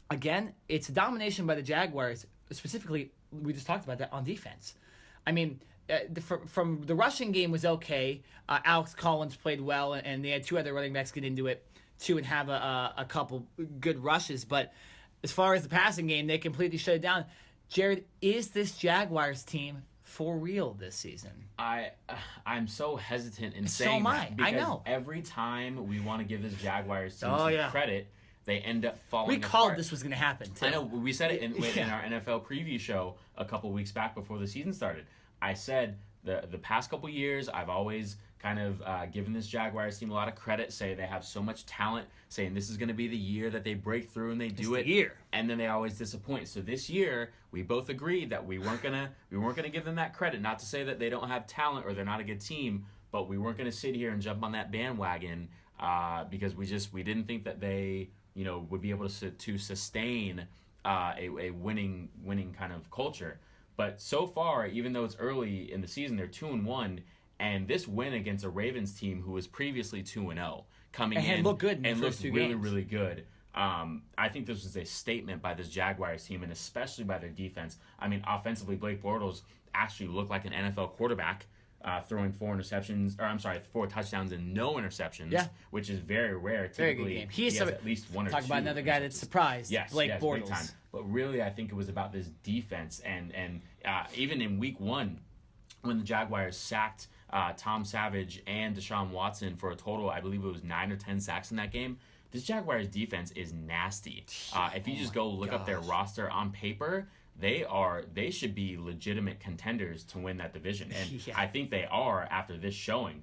B: again, it's a domination by the Jaguars. Specifically, we just talked about that on defense. I mean, from the rushing game was okay. Alex Collins played well, and they had two other running backs get into it too and have a couple good rushes. But as far as the passing game, they completely shut it down. Jared, is this Jaguars team for real this season?
A: I'm so hesitant in saying that because I know every time we want to give this Jaguars team credit, they end up falling apart.
B: We called this was going to happen, too.
A: I know. We said it in our NFL preview show a couple weeks back before the season started. I said the past couple years, I've always kind of given this Jaguars team a lot of credit, say they have so much talent, saying this is going to be the year that they break through and they do it. And then they always disappoint. So this year, we both agreed that we weren't gonna give them that credit. Not to say that they don't have talent or they're not a good team, but we weren't going to sit here and jump on that bandwagon because we didn't think that they would be able to sustain a winning kind of culture. But so far, even though it's early in the season, they're 2-1, and this win against a Ravens team who was previously 2-0 coming in
B: and looked good
A: and looked really good. I think this was a statement by this Jaguars team, and especially by their defense. I mean, offensively, Blake Bortles actually looked like an NFL quarterback. Throwing 4 touchdowns and no interceptions, which is very rare. Typically,
B: very good game.
A: He has at least one or two.
B: Talk about another guy that's surprised. Blake Bortles.
A: Big time. But really, I think it was about this defense, and even in Week 1, when the Jaguars sacked Tom Savage and Deshaun Watson for a total, I believe it was 9 or 10 sacks in that game. This Jaguars defense is nasty. If you just go look up their roster on paper, they should be legitimate contenders to win that division, and I think they are after this showing.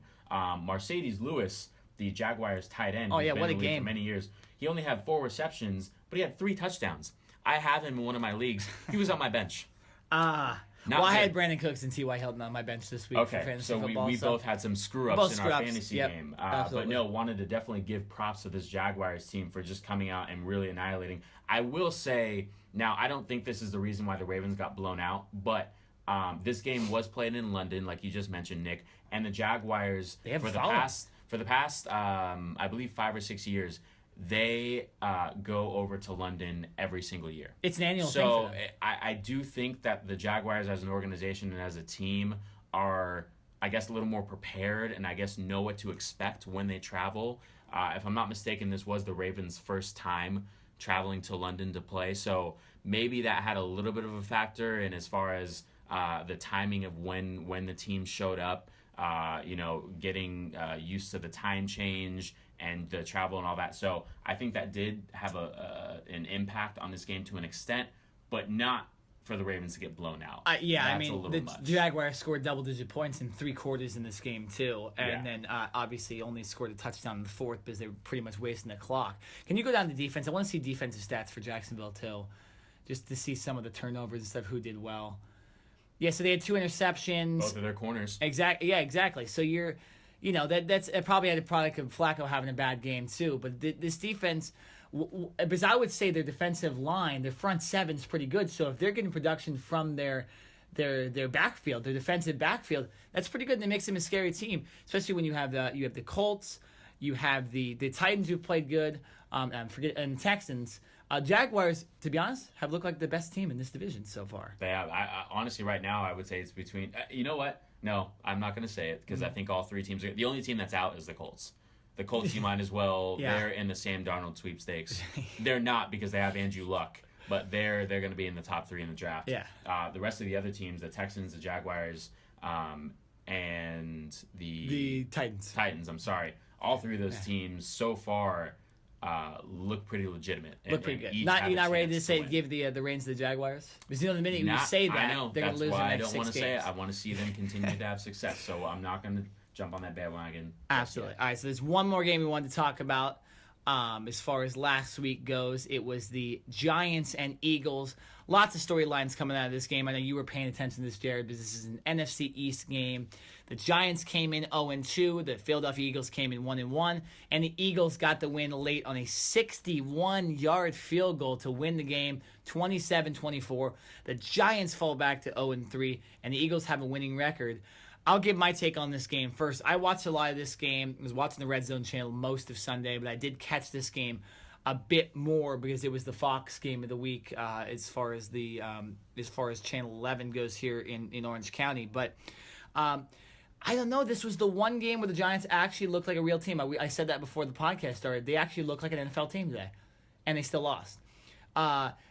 A: Mercedes Lewis, the Jaguars tight end, who's been in the league for many years, he only had 4 receptions, but he had 3 touchdowns. I have him in one of my leagues. He was on my bench.
B: I had Brandon Cooks and T.Y. Hilton on my bench this week for fantasy football.
A: We both had some screw-ups in our fantasy game. But no, wanted to definitely give props to this Jaguars team for just coming out and really annihilating. I will say, now, I don't think this is the reason why the Ravens got blown out, but this game was played in London, like you just mentioned, Nick, and the Jaguars, for the past, I believe 5 or 6 years, they go over to London every single year.
B: It's an annual thing for them.
A: I do think that the Jaguars as an organization and as a team are, I guess, a little more prepared and I guess know what to expect when they travel. If I'm not mistaken, this was the Ravens' first time traveling to London to play, so maybe that had a little bit of a factor in as far as the timing of when the team showed up, getting used to the time change and the travel and all that. So I think that did have an impact on this game to an extent, but not for the Ravens to get blown out.
B: I
A: That's
B: mean,
A: a little
B: the
A: much.
B: Jaguars scored double-digit points in 3 quarters in this game too, and
A: Yeah.
B: then obviously only scored a touchdown in the 4th because they were pretty much wasting the clock. Can you go down to defense? I want to see defensive stats for Jacksonville too, just to see some of the turnovers and stuff. Who did well? Yeah, so they had 2 interceptions.
A: Both of their corners.
B: Exactly. Yeah, exactly. So that's it probably had a product of Flacco having a bad game too. But this defense, because I would say their defensive line, their front seven's pretty good. So if they're getting production from their backfield, their defensive backfield, that's pretty good. And it makes them a scary team, especially when you have the Colts, you have the Titans who played good, and the Texans. Jaguars, to be honest, have looked like the best team in this division so far.
A: They have. I honestly, right now, I would say it's between. You know what? No, I'm not going to say it because I think all 3 teams are. The only team that's out is the Colts. The Colts, you might as well.
B: Yeah.
A: They're in the Sam Darnold sweepstakes. They're not because they have Andrew Luck, but they're going to be in the top 3 in the draft.
B: Yeah.
A: The rest of the other teams, the Texans, the Jaguars, and
B: The Titans.
A: I'm sorry. All 3 of those teams so far look pretty legitimate.
B: Look pretty good. You're not ready to say
A: win.
B: give the reins to the Jaguars? Because the minute you
A: Not-
B: say that,
A: I know.
B: they're going
A: That's
B: to lose
A: why
B: the
A: I
B: next
A: don't
B: 6
A: want to say it.
B: games.
A: I want to see them continue to have success. So I'm not going to jump on that bandwagon.
B: Absolutely. All right, so there's one more game we wanted to talk about. As far as last week goes, it was the Giants and Eagles. Lots of storylines coming out of this game. I know you were paying attention to this, Jared, because this is an NFC East game. The Giants came in 0-2. The Philadelphia Eagles came in 1-1. And the Eagles got the win late on a 61-yard field goal to win the game, 27-24. The Giants fall back to 0-3, and the Eagles have a winning record. I'll give my take on this game first. I watched a lot of this game. I was watching the Red Zone channel most of Sunday, but I did catch this game a bit more because it was the Fox game of the week as far as Channel 11 goes here in Orange County. But I don't know. This was the one game where the Giants actually looked like a real team. I said that before the podcast started. They actually looked like an NFL team today, and they still lost.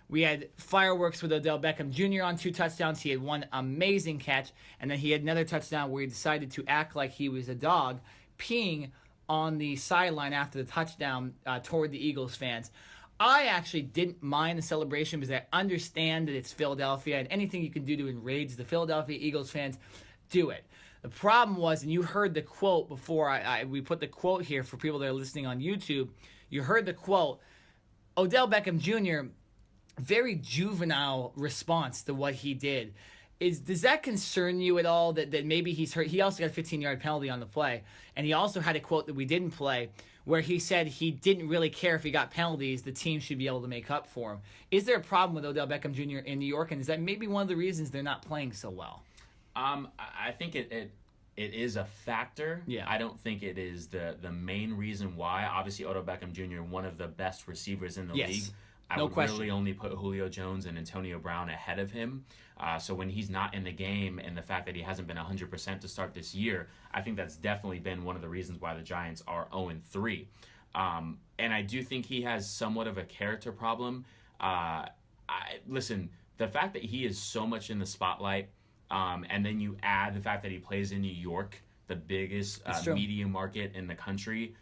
B: We had fireworks with Odell Beckham Jr. on 2 touchdowns. He had 1 amazing catch, and then he had another touchdown where he decided to act like he was a dog, peeing on the sideline after the touchdown toward the Eagles fans. I actually didn't mind the celebration because I understand that it's Philadelphia, and anything you can do to enrage the Philadelphia Eagles fans, do it. The problem was, and you heard the quote before we put the quote here for people that are listening on YouTube, you heard the quote, Odell Beckham Jr., very juvenile response to what he did. Does that concern you at all that maybe he's hurt? He also got a 15-yard penalty on the play, and he also had a quote that we didn't play where he said he didn't really care if he got penalties. The team should be able to make up for him. Is there a problem with Odell Beckham Jr. in New York, and is that maybe one of the reasons they're not playing so well?
A: I think it is a factor.
B: Yeah.
A: I don't think it is the main reason why. Obviously, Odell Beckham Jr., one of the best receivers in the league. I would really only put Julio Jones and Antonio Brown ahead of him. So when he's not in the game and the fact that he hasn't been 100% to start this year, I think that's definitely been one of the reasons why the Giants are 0-3. And I do think he has somewhat of a character problem. Listen, the fact that he is so much in the spotlight, and then you add the fact that he plays in New York, the biggest media market in the country,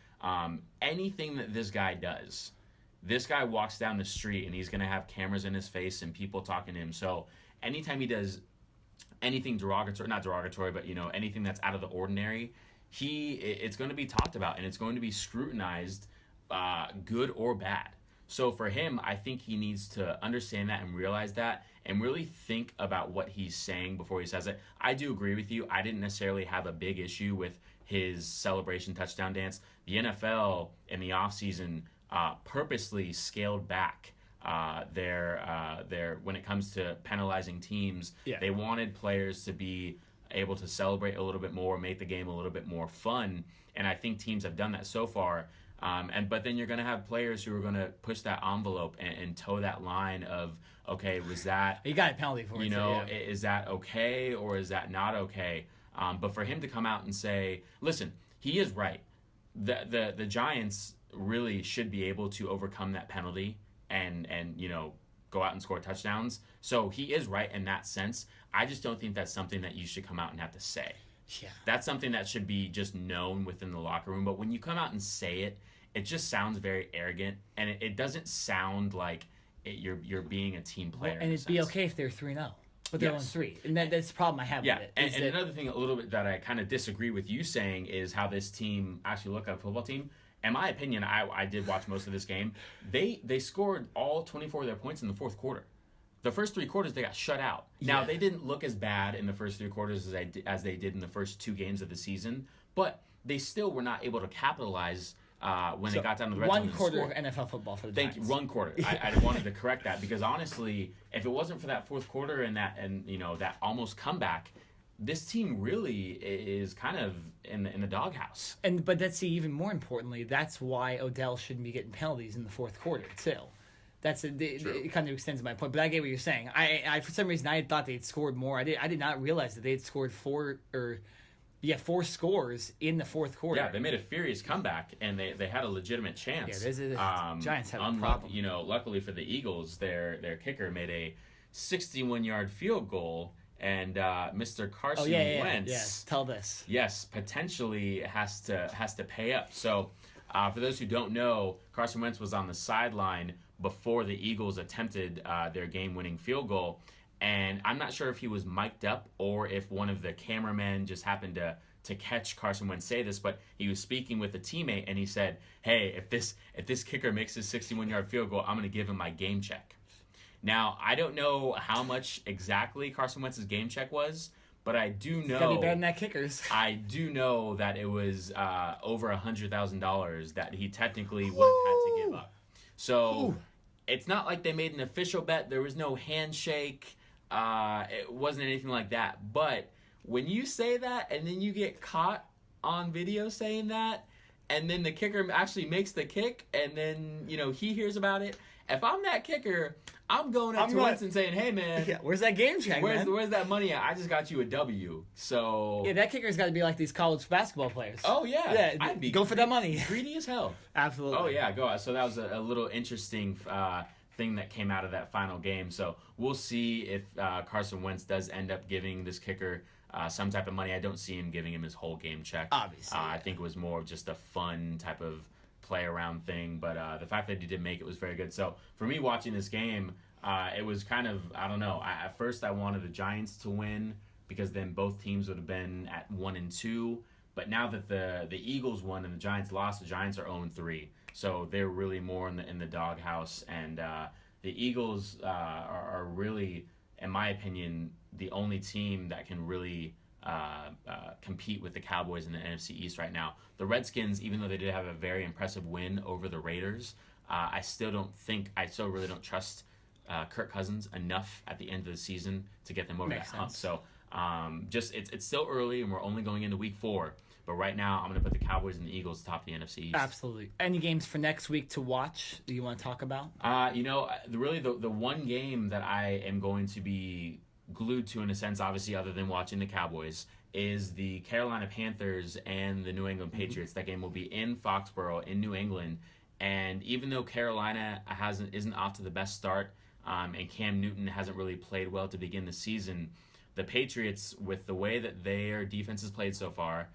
A: anything that this guy does, this guy walks down the street and he's going to have cameras in his face and people talking to him. So anytime he does anything derogatory, not derogatory, but anything that's out of the ordinary, it's going to be talked about and it's going to be scrutinized, good or bad. So for him, I think he needs to understand that and realize that and really think about what he's saying before he says it. I do agree with you. I didn't necessarily have a big issue with his celebration touchdown dance. The NFL in the offseason purposely scaled back their when it comes to penalizing teams.
B: Yeah.
A: They wanted players to be able to celebrate a little bit more, make the game a little bit more fun, and I think teams have done that so far. But then you're going to have players who are going to push that envelope and toe that line of, okay, was that
B: You got a penalty for it.
A: Is that okay or is that not okay? But for him to come out and say, listen, he is right. The Giants really should be able to overcome that penalty and go out and score touchdowns. So he is right in that sense. I just don't think that's something that you should come out and have to say.
B: Yeah.
A: That's something that should be just known within the locker room. But when you come out and say it, it just sounds very arrogant, and it doesn't sound like you're being a team player.
B: And it'd be okay if they're 3-0. But they're on 3, and that's the problem I have with it.
A: And another thing, a little bit that I kind of disagree with you saying is how this team actually looked at a football team. In my opinion, I did watch most of this game. They scored all 24 of their points in the fourth quarter. The first 3 quarters they got shut out. Now they didn't look as bad in the first 3 quarters as they did in the first 2 games of the season, but they still were not able to capitalize. When they got down to the red zone.
B: 1 quarter of NFL football for the Giants.
A: Thank you, 1 quarter. I wanted to correct that because honestly, if it wasn't for that fourth quarter and that almost comeback, this team really is kind of in the doghouse.
B: But that's even more importantly, that's why Odell shouldn't be getting penalties in the fourth quarter too. It kind of extends my point, but I get what you're saying. I for some reason I thought they'd scored more. I did not realize that they'd scored 4 scores in the fourth quarter.
A: Yeah, they made a furious comeback, and they had a legitimate chance.
B: Yeah, Giants have a problem.
A: Luckily for the Eagles, their kicker made a 61-yard field goal, and Mr. Carson Wentz.
B: Yes, tell this.
A: Yes, potentially has to pay up. So, for those who don't know, Carson Wentz was on the sideline before the Eagles attempted their game-winning field goal. And I'm not sure if he was mic'd up or if one of the cameramen just happened to catch Carson Wentz say this, but he was speaking with a teammate and he said, "Hey, if this kicker makes his 61-yard field goal, I'm going to give him my game check." Now, I don't know how much exactly Carson Wentz's game check was, but I do know.
B: Gotta be better than that kickers.
A: I do know that it was over $100,000 that he technically would have had to give up. So it's not like they made an official bet. There was no handshake. It wasn't anything like that. But when you say that and then you get caught on video saying that, and then the kicker actually makes the kick, and then he hears about it. If I'm that kicker, I'm going up to Wentz and saying, "Hey man,
B: where's that game check?
A: Where's that money at? I just got you a W." So
B: that kicker's got to be like these college basketball players.
A: Oh yeah,
B: I'd be go for that money.
A: Greedy as hell.
B: Absolutely.
A: Oh yeah, go. So that was a little interesting thing that came out of that final game. So we'll see if Carson Wentz does end up giving this kicker some type of money. I don't see him giving him his whole game check.
B: Obviously,
A: I think it was more of just a fun type of play around thing. But the fact that he did make it was very good. So for me watching this game, it was kind of, I don't know. At first I wanted the Giants to win because then both teams would have been at 1-2. But now that the Eagles won and the Giants lost, the Giants are 0-3. So they're really more in the doghouse, and the Eagles are really, in my opinion, the only team that can really compete with the Cowboys in the NFC East right now. The Redskins, even though they did have a very impressive win over the Raiders, I still really don't trust Kirk Cousins enough at the end of the season to get them over that hump. So it's still early, and we're only going into week 4. But right now, I'm going to put the Cowboys and the Eagles atop the NFC East.
B: Absolutely. Any games for next week to watch that you want to talk about?
A: Really the one game that I am going to be glued to, in a sense, obviously, other than watching the Cowboys, is the Carolina Panthers and the New England Patriots. That game will be in Foxborough in New England. And even though Carolina isn't off to the best start, and Cam Newton hasn't really played well to begin the season, the Patriots, with the way that their defense has played so far,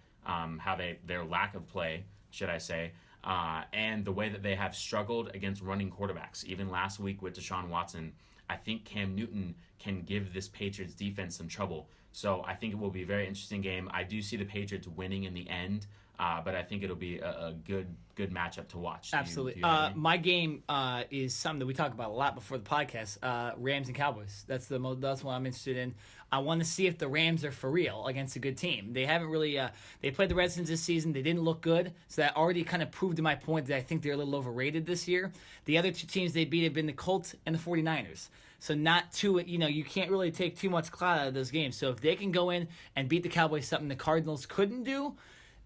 A: their lack of play, should I say, and the way that they have struggled against running quarterbacks. Even last week with Deshaun Watson, I think Cam Newton can give this Patriots defense some trouble. So I think it will be a very interesting game. I do see the Patriots winning in the end, but I think it'll be a good matchup to watch.
B: Absolutely. My game is something that we talk about a lot before the podcast, Rams and Cowboys. That's what I'm interested in. I want to see if the Rams are for real against a good team. They haven't really they played the Redskins this season. They didn't look good, so that already kind of proved to my point that I think they're a little overrated this year. The other 2 teams they beat have been the Colts and the 49ers. So not too, you can't really take too much clout out of those games. So if they can go in and beat the Cowboys, something the Cardinals couldn't do,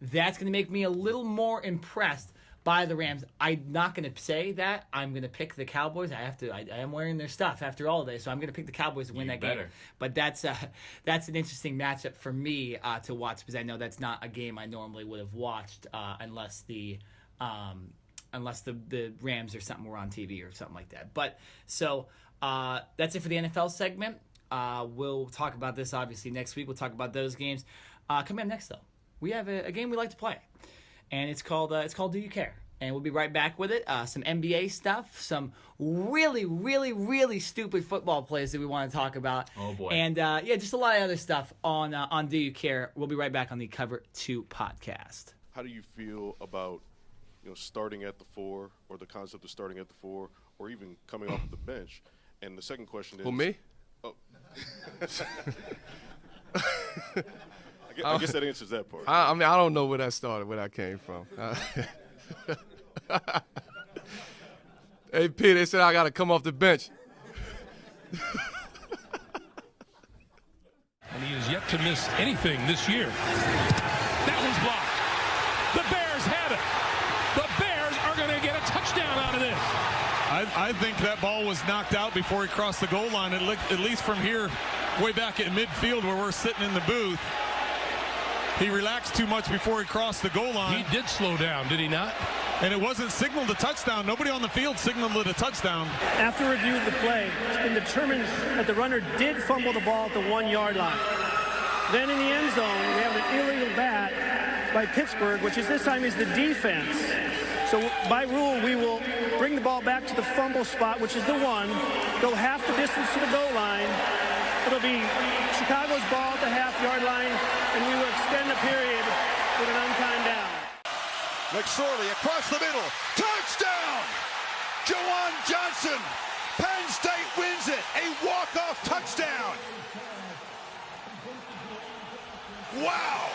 B: that's going to make me a little more impressed by the Rams. I'm not going to say that. I'm going to pick the Cowboys. I am wearing their stuff after all day, so I'm going to pick the Cowboys to win that game. But that's an interesting matchup for me to watch, because I know that's not a game I normally would have watched unless the Rams or something were on TV or something like that. But so that's it for the NFL segment. We'll talk about this obviously next week. We'll talk about those games. Coming up next, though, we have a game we like to play, and it's called Do You Care? and we'll be right back with it. Some NBA stuff, some really, really, really stupid football plays that we want to talk about.
A: Oh, boy.
B: And, just a lot of other stuff on Do You Care? We'll be right back on the Cover 2 podcast.
L: How do you feel about, starting at the 4, or the concept of starting at the 4, or even coming off the bench? And the second question is...
M: Who, me?
L: Oh. I guess that answers that part.
M: I mean, I don't know where that started, where that came from. Hey, Pete, they said I got to come off the bench.
I: And he has yet to miss anything this year. That one's blocked. The Bears have it. The Bears are going to get a touchdown out of this.
N: I think that ball was knocked out before he crossed the goal line, at least from here, way back at midfield where we're sitting in the booth. He relaxed too much before he crossed the goal line.
I: He did slow down, did he not?
N: And it wasn't signaled a touchdown. Nobody on the field signaled it a touchdown.
J: After review of the play, it's been determined that the runner did fumble the ball at the 1-yard line. Then in the end zone, we have an illegal bat by Pittsburgh, which this time is the defense. So by rule, we will bring the ball back to the fumble spot, which is the 1, go half the distance to the goal line. It'll be Chicago's ball at the half-yard line, and we will extend the period with an untimed down.
O: McSorley across the middle. Touchdown! Jawan Johnson. Penn State wins it. A walk-off touchdown. Wow.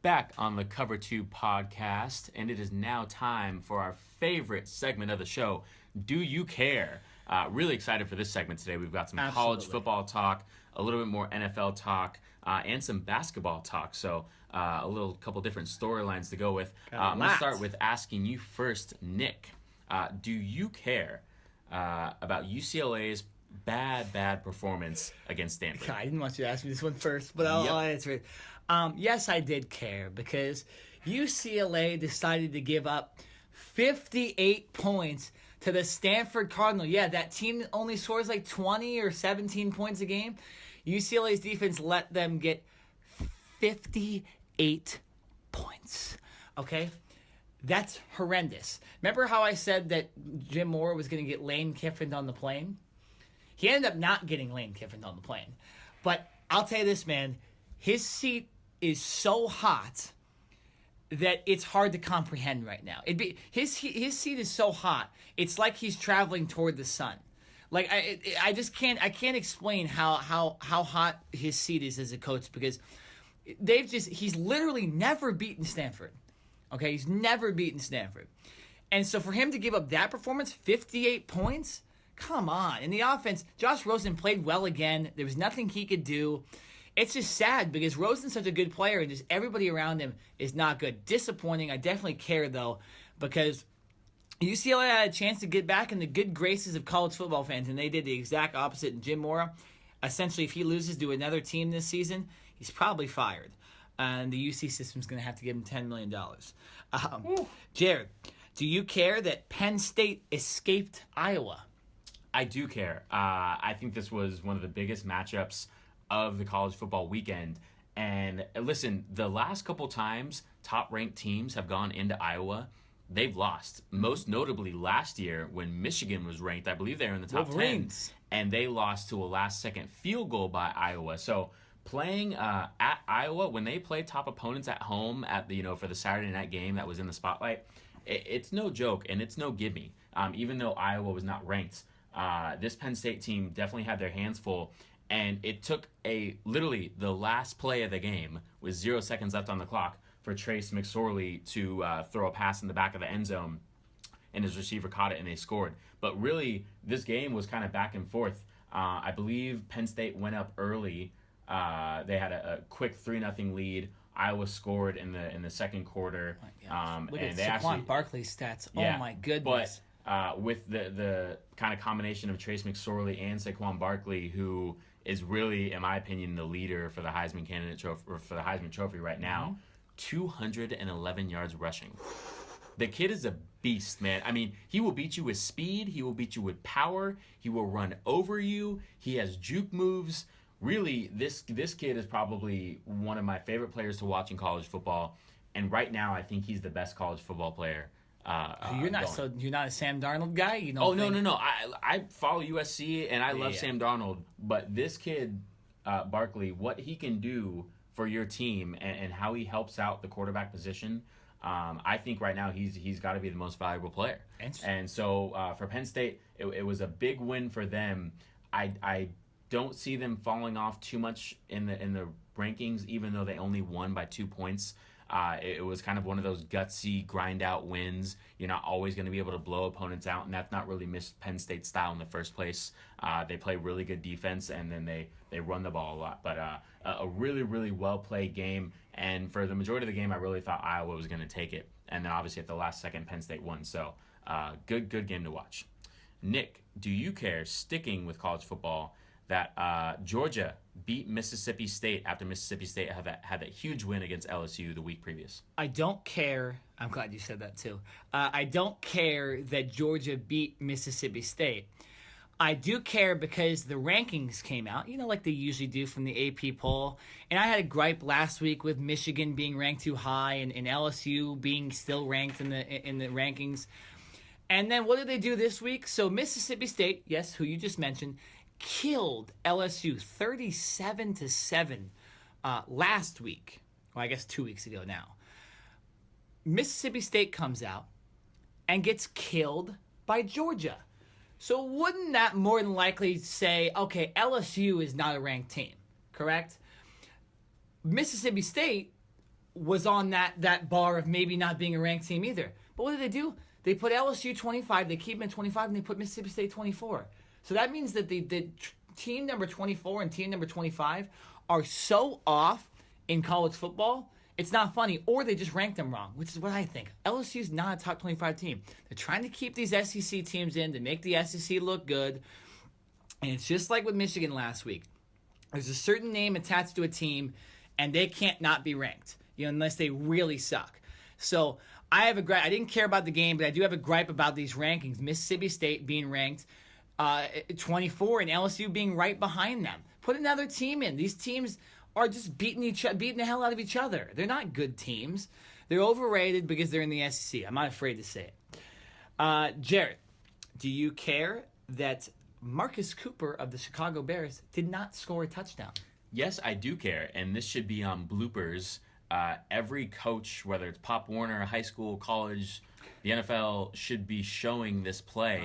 A: Back on the Cover 2 podcast, and it is now time for our favorite segment of the show, Do You Care? Really excited for this segment today. We've got some college football talk, a little bit more NFL talk, and some basketball talk. So a couple different storylines to go with. I'm going to start with asking you first, Nick. Do you care about UCLA's bad performance against Stanford?
B: I didn't want you to ask me this one first, but I'll answer it. Yes, I did care because UCLA decided to give up 58 points to the Stanford Cardinal. Yeah, that team that only scores like 20 or 17 points a game. UCLA's defense let them get 58 points. Okay? That's horrendous. Remember how I said that Jim Mora was going to get Lane Kiffin on the plane? He ended up not getting Lane Kiffin on the plane. But I'll tell you this, man. His seat is so hot that it's hard to comprehend right now. His seat is so hot. It's like he's traveling toward the sun. Like I just can't explain how hot his seat is as a coach, because he's literally never beaten Stanford. Okay, he's never beaten Stanford. And so for him to give up that performance, 58 points, come on. In the offense, Josh Rosen played well again. There was nothing he could do. It's just sad because Rosen's such a good player and just everybody around him is not good. Disappointing. I definitely care, though, because UCLA had a chance to get back in the good graces of college football fans, and they did the exact opposite. And Jim Mora, essentially, if he loses to another team this season, he's probably fired. And the UC system's going to have to give him $10 million. Jared, do you care that Penn State escaped Iowa?
A: I do care. I think this was one of the biggest matchups of the college football weekend. And listen, the last couple times top-ranked teams have gone into Iowa, they've lost. Most notably last year when Michigan was ranked. I believe they were in the top 10. And they lost to a last-second field goal by Iowa. So playing at Iowa, when they play top opponents at home at the for the Saturday night game that was in the spotlight, it's no joke and it's no gimme. Even though Iowa was not ranked, this Penn State team definitely had their hands full. And it took literally the last play of the game with 0 seconds left on the clock for Trace McSorley to throw a pass in the back of the end zone, and his receiver caught it and they scored. But really, this game was kind of back and forth. I believe Penn State went up early. They had a quick 3-0 lead. Iowa scored in the second quarter.
B: Look
A: and
B: at Saquon Barkley's stats.
A: Yeah,
B: oh my goodness!
A: But with the kind of combination of Trace McSorley and Saquon Barkley, who is really, in my opinion, the leader for the Heisman candidate trophy, or for the Heisman Trophy right now. 211 yards rushing. The kid is a beast, man. I mean, he will beat you with speed. He will beat you with power. He will run over you. He has juke moves. Really, this kid is probably one of my favorite players to watch in college football. And right now, I think he's the best college football player
B: You're not a Sam Darnold guy. You know?
A: Oh no! I follow USC and I love Sam Darnold, but this kid, Barkley, what he can do for your team and how he helps out the quarterback position, I think right now he's got to be the most valuable player. And so for Penn State, it was a big win for them. I don't see them falling off too much in the rankings, even though they only won by 2 points. It was kind of one of those gutsy, grind-out wins. You're not always going to be able to blow opponents out, and that's not really Penn State style in the first place. They play really good defense, and then they run the ball a lot. But a really, really well-played game, and for the majority of the game, I really thought Iowa was going to take it. And then obviously at the last second, Penn State won. So good game to watch. Nick, do you care, sticking with college football, that Georgia beat Mississippi State after Mississippi State had that huge win against LSU the week previous?
B: I don't care. I'm glad you said that too. I don't care that Georgia beat Mississippi State. I do care because the rankings came out, like they usually do from the AP poll. And I had a gripe last week with Michigan being ranked too high and LSU being still ranked in the rankings. And then what did they do this week? So Mississippi State, yes, who you just mentioned, killed LSU 37-7 last week. Well, I guess 2 weeks ago now. Mississippi State comes out and gets killed by Georgia. So wouldn't that more than likely say, okay, LSU is not a ranked team, correct? Mississippi State was on that bar of maybe not being a ranked team either. But what did they do? They put LSU 25, they keep them at 25, and they put Mississippi State 24. So that means that the team number 24 and team number 25 are so off in college football, it's not funny. Or they just ranked them wrong, which is what I think. LSU's not a top 25 team. They're trying to keep these SEC teams in to make the SEC look good. And it's just like with Michigan last week. There's a certain name attached to a team, and they can't not be ranked, unless they really suck. So I have a gripe. I didn't care about the game, but I do have a gripe about these rankings. Mississippi State being ranked 24 and LSU being right behind them. Put another team in. These teams are just beating the hell out of each other. They're not good teams. They're overrated because they're in the SEC. I'm not afraid to say it. Jared, do you care that Marcus Cooper of the Chicago Bears did not score a touchdown?
A: Yes, I do care, and this should be on bloopers. Every coach, whether it's Pop Warner, high school, college, the NFL, should be showing this play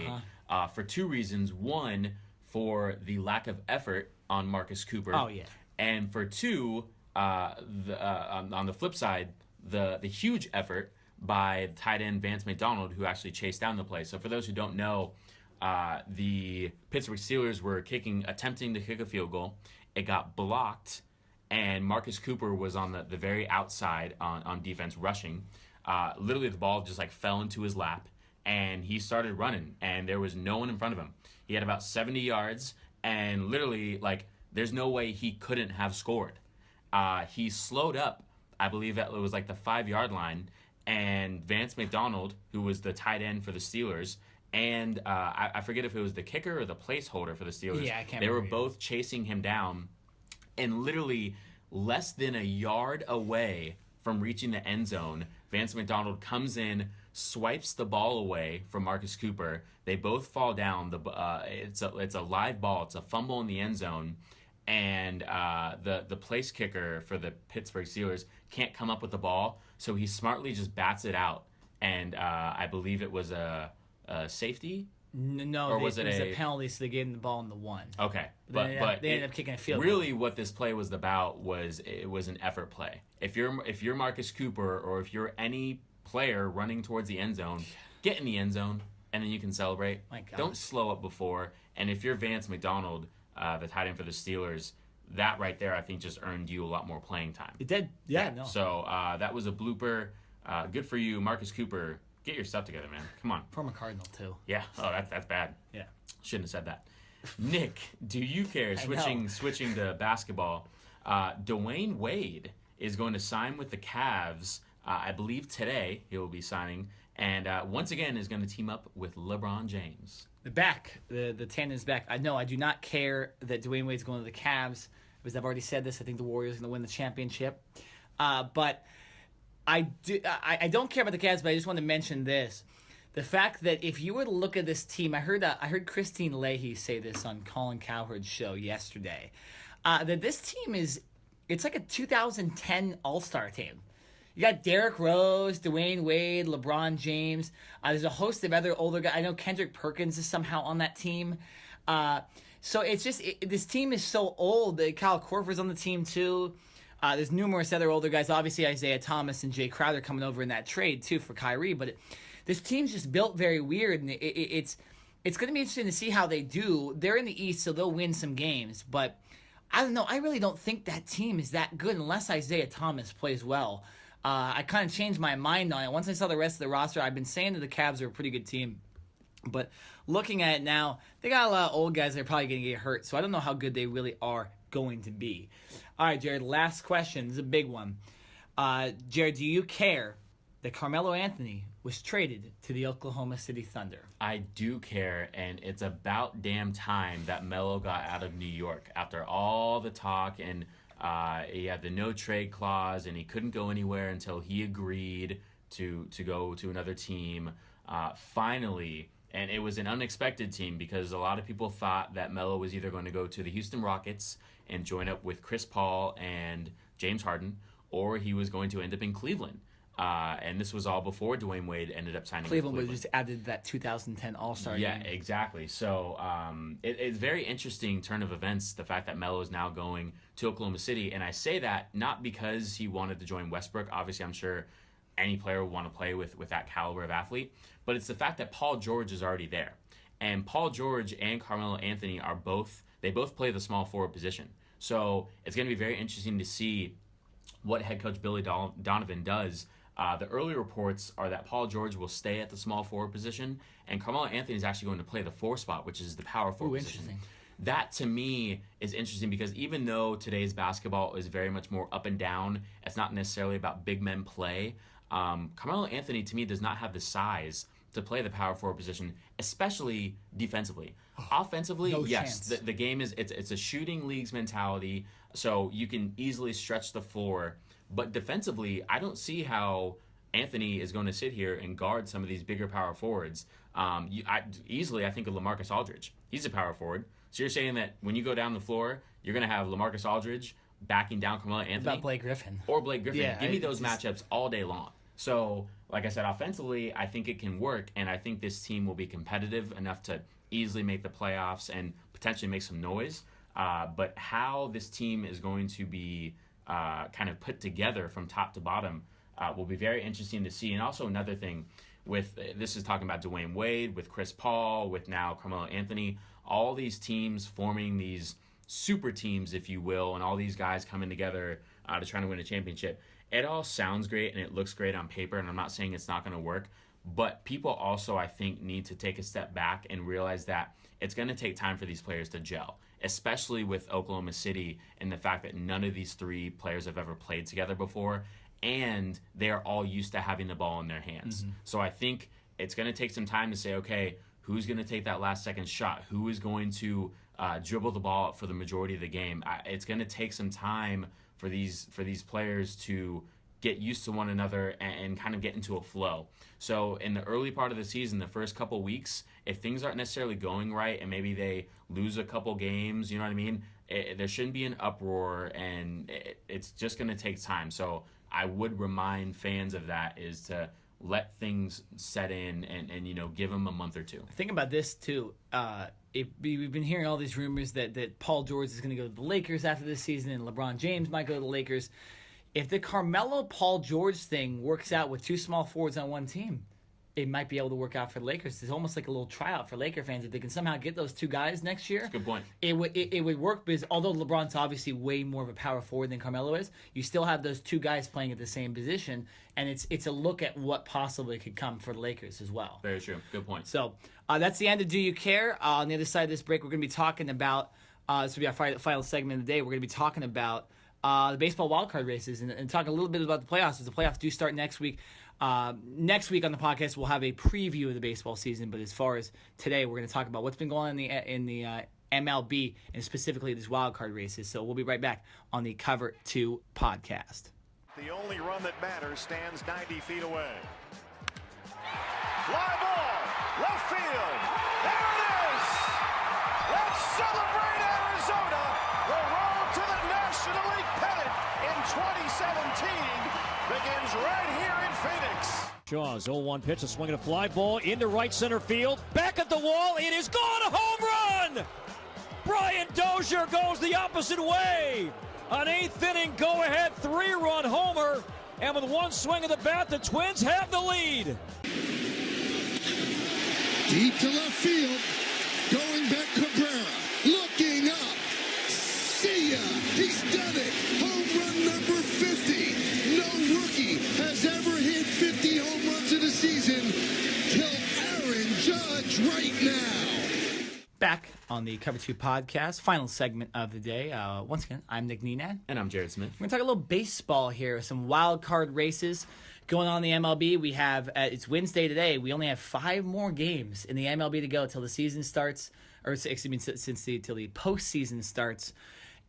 A: for two reasons. One, for the lack of effort on Marcus Cooper.
B: Oh, yeah.
A: And for two, on the flip side, the huge effort by tight end Vance McDonald, who actually chased down the play. So for those who don't know, the Pittsburgh Steelers were attempting to kick a field goal. It got blocked, and Marcus Cooper was on the very outside on defense rushing. Literally, the ball just fell into his lap, and he started running, and there was no one in front of him. He had about 70 yards, and literally, there's no way he couldn't have scored. He slowed up, I believe it was the 5-yard line, and Vance McDonald, who was the tight end for the Steelers, and I forget if it was the kicker or the placeholder for the Steelers.
B: Yeah, I can't
A: They were
B: remember.
A: both chasing him down, and literally less than a yard away from reaching the end zone, Vance McDonald comes in, swipes the ball away from Marcus Cooper. They both fall down. It's a live ball. It's a fumble in the end zone, and the place kicker for the Pittsburgh Steelers can't come up with the ball, so he smartly just bats it out. And I believe it was a safety.
B: No,
A: or
B: it was
A: it
B: a penalty, so they gave him the ball in the one.
A: Okay,
B: But they ended up kicking a field goal.
A: Really, what this play was about was an effort play. If you're Marcus Cooper, or if you're any player running towards the end zone, get in the end zone, and then you can celebrate.
B: My God.
A: Don't slow up before. And if you're Vance McDonald, the tight end for the Steelers, that right there, I think, just earned you a lot more playing time.
B: It did. Yeah, no.
A: So that was a blooper. Good for you, Marcus Cooper. Get your stuff together, man. Come on.
B: Former Cardinal, too.
A: Yeah. Oh, that's bad.
B: Yeah.
A: Shouldn't have said that. Nick, do you care? Switching to basketball. Dwayne Wade is going to sign with the Cavs. I believe today he will be signing, and once again is going to team up with LeBron James.
B: The tandem's back. I do not care that Dwayne Wade's going to the Cavs, because I've already said this. I think the Warriors are going to win the championship. But I don't care about the Cavs, but I just want to mention this. The fact that if you were to look at this team, I heard Christine Leahy say this on Colin Cowherd's show yesterday, that this team it's like a 2010 All-Star team. You got Derrick Rose, Dwayne Wade, LeBron James. There's a host of other older guys. I know Kendrick Perkins is somehow on that team. So it's just this team is so old. Kyle Korver's on the team too. There's numerous other older guys. Obviously, Isaiah Thomas and Jay Crowder coming over in that trade too for Kyrie. But this team's just built very weird, and it's going to be interesting to see how they do. They're in the East, so they'll win some games. But I don't know. I really don't think that team is that good unless Isaiah Thomas plays well. I kind of changed my mind on it. Once I saw the rest of the roster, I've been saying that the Cavs are a pretty good team. But looking at it now, they got a lot of old guys that are probably going to get hurt. So I don't know how good they really are going to be. All right, Jared, last question. This is a big one. Jared, do you care that Carmelo Anthony was traded to the Oklahoma City Thunder?
A: I do care, and it's about damn time that Melo got out of New York after all the talk, and he had the no trade clause, and he couldn't go anywhere until he agreed to go to another team. Finally, and it was an unexpected team because a lot of people thought that Melo was either going to go to the Houston Rockets and join up with Chris Paul and James Harden, or he was going to end up in Cleveland. And this was all before Dwayne Wade ended up signing with Cleveland.
B: Cleveland just added that 2010 All-Star
A: game.
B: Yeah,
A: exactly. So it's very interesting turn of events, the fact that Melo is now going to Oklahoma City. And I say that not because he wanted to join Westbrook. Obviously, I'm sure any player would want to play with that caliber of athlete. But it's the fact that Paul George is already there. And Paul George and Carmelo Anthony they both play the small forward position. So it's going to be very interesting to see what head coach Billy Donovan does. The early reports are that Paul George will stay at the small forward position, and Carmelo Anthony is actually going to play the 4 spot, which is the power forward position.
B: Interesting.
A: That, to me, is interesting because even though today's basketball is very much more up and down, it's not necessarily about big men play. Carmelo Anthony, to me, does not have the size to play the power forward position, especially defensively. Offensively,
B: no
A: yes, the game is it's a shooting leagues mentality, so you can easily stretch the floor. But defensively, I don't see how Anthony is going to sit here and guard some of these bigger power forwards. I think of LaMarcus Aldridge. He's a power forward. So you're saying that when you go down the floor, you're going to have LaMarcus Aldridge backing down Carmelo Anthony?
B: About Blake Griffin.
A: Or Blake Griffin.
B: Yeah,
A: Give me those matchups all day long. So, like I said, offensively, I think it can work, and I think this team will be competitive enough to easily make the playoffs and potentially make some noise. But how this team is going to be kind of put together from top to bottom will be very interesting to see. And also another thing, this is talking about Dwayne Wade, with Chris Paul, with now Carmelo Anthony, all these teams forming these super teams, if you will, and all these guys coming together to try to win a championship. It all sounds great and it looks great on paper, and I'm not saying it's not going to work, but people also, I think, need to take a step back and realize that it's going to take time for these players to gel, especially with Oklahoma City and the fact that none of these 3 players have ever played together before, and they are all used to having the ball in their hands. Mm-hmm. So I think it's going to take some time to say, okay, who's going to take that last second shot? Who is going to dribble the ball for the majority of the game? It's going to take some time for these players to get used to one another and kind of get into a flow. So in the early part of the season, the first couple weeks, if things aren't necessarily going right and maybe they lose a couple games, you know what I mean? There shouldn't be an uproar, and it's just going to take time. So I would remind fans of that, is to let things set in and give them a month or two.
B: Think about this too. We've been hearing all these rumors that Paul George is going to go to the Lakers after this season and LeBron James might go to the Lakers. If the Carmelo-Paul George thing works out with 2 small forwards on one team, it might be able to work out for the Lakers. It's almost like a little tryout for Laker fans. If they can somehow get those 2 guys next year,
A: that's a good point.
B: It would work, because although LeBron's obviously way more of a power forward than Carmelo is, you still have those 2 guys playing at the same position, and it's a look at what possibly could come for the Lakers as well.
A: Very true. Good point.
B: So that's the end of Do You Care? On the other side of this break, we're going to be talking about, this will be our final segment of the day, we're going to be talking about the baseball wildcard races and talk a little bit about the playoffs, as the playoffs do start next week. Next week on the podcast, we'll have a preview of the baseball season. But as far as today, we're going to talk about what's been going on in the MLB and specifically these wildcard races. So we'll be right back on the Cover 2 podcast.
O: The only run that matters stands 90 feet away. Fly ball, left field. There it is. Let's celebrate Arizona. The road to the National League pennant in 2017 begins right here in Phoenix.
H: Shaw's 0-1 pitch, a swing and a fly ball into right center field. Back at the wall, it is gone, a home run! Brian Dozier goes the opposite way. An 8th inning go-ahead 3-run homer. And with one swing of the bat, the Twins have the lead.
P: Deep to left field. Going back Cabrera. Looking up. See ya. He's done it. Home run number 50. No rookie has ever hit 50 home runs in a season till Aaron Judge right now.
B: Back on the Cover 2 podcast, final segment of the day. Once again, I'm Nick Nenad.
A: And I'm Jared Smith.
B: We're going to talk a little baseball here, some wild card races going on in the MLB. We have, it's Wednesday today, we only have 5 more games in the MLB to go till the season starts, or excuse me, till the postseason starts.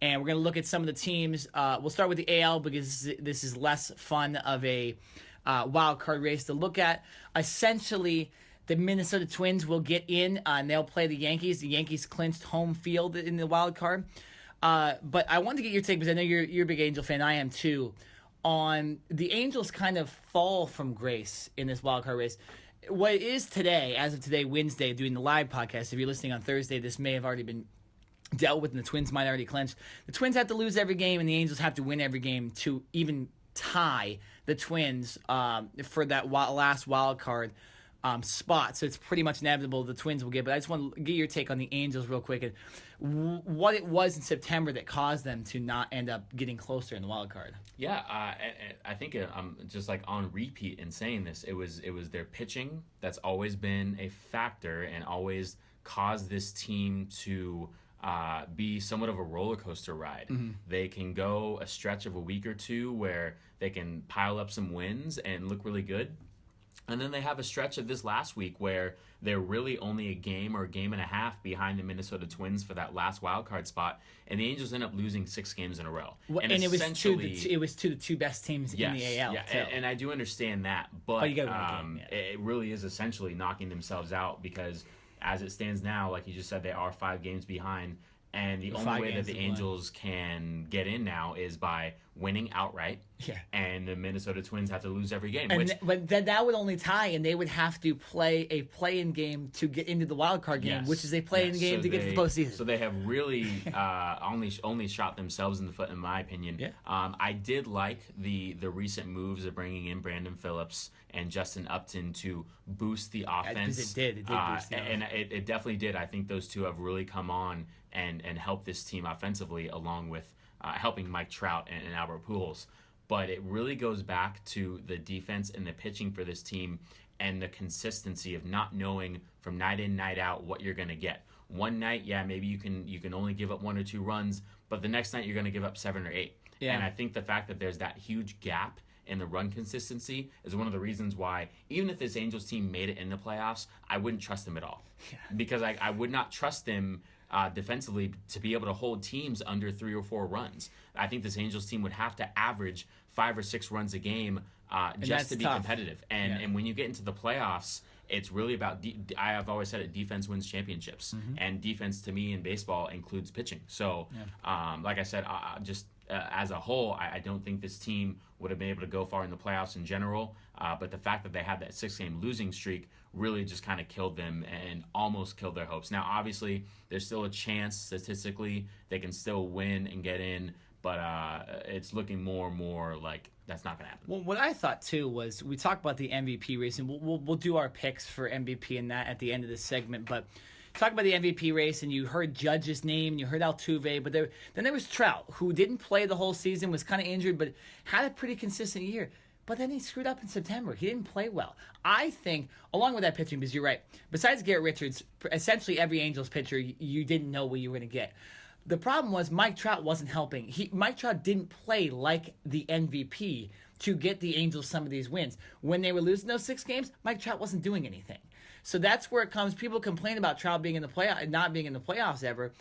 B: And we're going to look at some of the teams. We'll start with the AL because this is less fun of a wild card race to look at. Essentially, the Minnesota Twins will get in, and they'll play the Yankees. The Yankees clinched home field in the wild card. But I wanted to get your take, because I know you're a big Angel fan. I am too. On the Angels kind of fall from grace in this wild card race. What it is today, as of today, Wednesday, doing the live podcast. If you're listening on Thursday, this may have already been dealt with, and the Twins might already clinch. The Twins have to lose every game, and the Angels have to win every game to even tie the Twins for that last wild card spot. So it's pretty much inevitable the Twins will get. But I just want to get your take on the Angels real quick and what it was in September that caused them to not end up getting closer in the wild card.
A: Yeah, I think I'm just like on repeat in saying this. It was their pitching that's always been a factor and always caused this team to be somewhat of a roller coaster ride. Mm-hmm. They can go a stretch of a week or two where they can pile up some wins and look really good. And then they have a stretch of this last week where they're really only a game or a game and a half behind the Minnesota Twins for that last wild card spot, and the Angels end up losing 6 games in a row.
B: Well, and it was to the two best teams in the AL.
A: Yeah, and I do understand that, but you gotta win a game, it really is essentially knocking themselves out, because as it stands now, like you just said, they are 5 games behind, and the only way that the Angels can get in now is by winning outright. Yeah. And the Minnesota Twins have to lose every game.
B: But then that would only tie, and they would have to play a play-in game to get into the wild card game, which is a play-in game to get to the postseason.
A: So they have really only shot themselves in the foot, in my opinion. Yeah. I did like the recent moves of bringing in Brandon Phillips and Justin Upton to boost the offense.
B: It did boost the offense.
A: And it definitely did. I think those two have really come on and helped this team offensively, along with helping Mike Trout and Albert Pujols. But it really goes back to the defense and the pitching for this team and the consistency of not knowing from night in, night out what you're going to get. One night, maybe you can only give up 1 or 2 runs, but the next night you're going to give up 7 or 8. Yeah. And I think the fact that there's that huge gap in the run consistency is one of the reasons why, even if this Angels team made it in the playoffs, I wouldn't trust them at all. Yeah. Because I would not trust them defensively to be able to hold teams under 3 or 4 runs. I think this Angels team would have to average 5 or 6 runs a game just to be competitive. And when you get into the playoffs, it's really about, I have always said it, defense wins championships. Mm-hmm. And defense, to me, in baseball includes pitching. So, like I said, as a whole, I don't think this team would have been able to go far in the playoffs in general. But the fact that they had that 6-game losing streak really just kind of killed them and almost killed their hopes. Now, obviously, there's still a chance statistically they can still win and get in, but it's looking more and more like that's not going to happen.
B: Well, what I thought, too, was we talked about the MVP race, and we'll do our picks for MVP and that at the end of this segment, but talk about the MVP race, and you heard Judge's name, you heard Altuve, but then there was Trout, who didn't play the whole season, was kind of injured, but had a pretty consistent year. But then he screwed up in September. He didn't play well. I think, along with that pitching, because you're right, besides Garrett Richards, essentially every Angels pitcher, you didn't know what you were going to get. The problem was Mike Trout wasn't helping. Mike Trout didn't play like the MVP to get the Angels some of these wins. When they were losing those 6 games, Mike Trout wasn't doing anything. So that's where it comes. People complain about Trout being in the playoff, not being in the playoffs ever.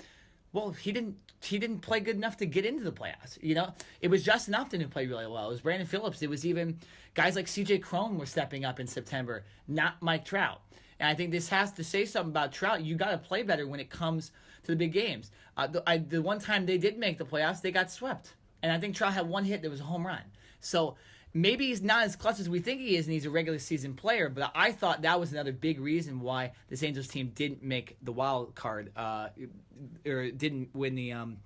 B: Well, he didn't play good enough to get into the playoffs. You know, it was Justin Upton who played really well. It was Brandon Phillips. It was even guys like C.J. Cron were stepping up in September, not Mike Trout. And I think this has to say something about Trout. You got to play better when it comes to the big games. The one time they did make the playoffs, they got swept. And I think Trout had one hit that was a home run. So maybe he's not as clutch as we think he is, and he's a regular season player. But I thought that was another big reason why this Angels team didn't make the wild card, or didn't win the game.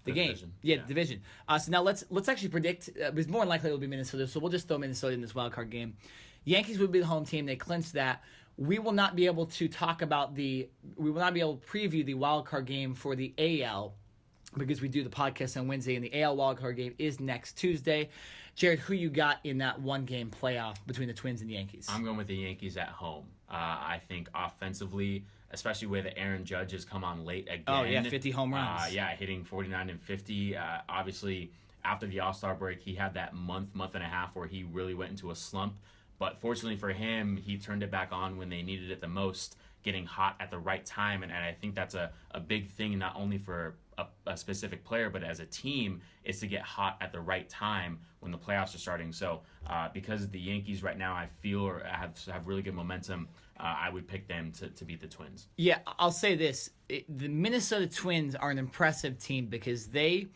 A: Division.
B: Yeah, the division. So now let's actually predict. It's more than likely it will be Minnesota. So we'll just throw Minnesota in this wild card game. Yankees would be the home team. They clinched that. We will not be able to talk about we will not be able to preview the wild card game for the AL because we do the podcast on Wednesday, and the AL wild card game is next Tuesday. Jared, who you got in that one-game playoff between the Twins and the Yankees?
A: I'm going with the Yankees at home. I think offensively, especially with Aaron Judge has come on late again.
B: Oh, yeah, 50 home runs.
A: Hitting 49 and 50. Obviously, after the All-Star break, he had that month and a half where he really went into a slump. But fortunately for him, he turned it back on when they needed it the most, getting hot at the right time. And I think that's a big thing, not only for a specific player, but as a team, is to get hot at the right time when the playoffs are starting. So because the Yankees right now, I feel have really good momentum, I would pick them to beat the Twins.
B: Yeah, I'll say this. The Minnesota Twins are an impressive team because they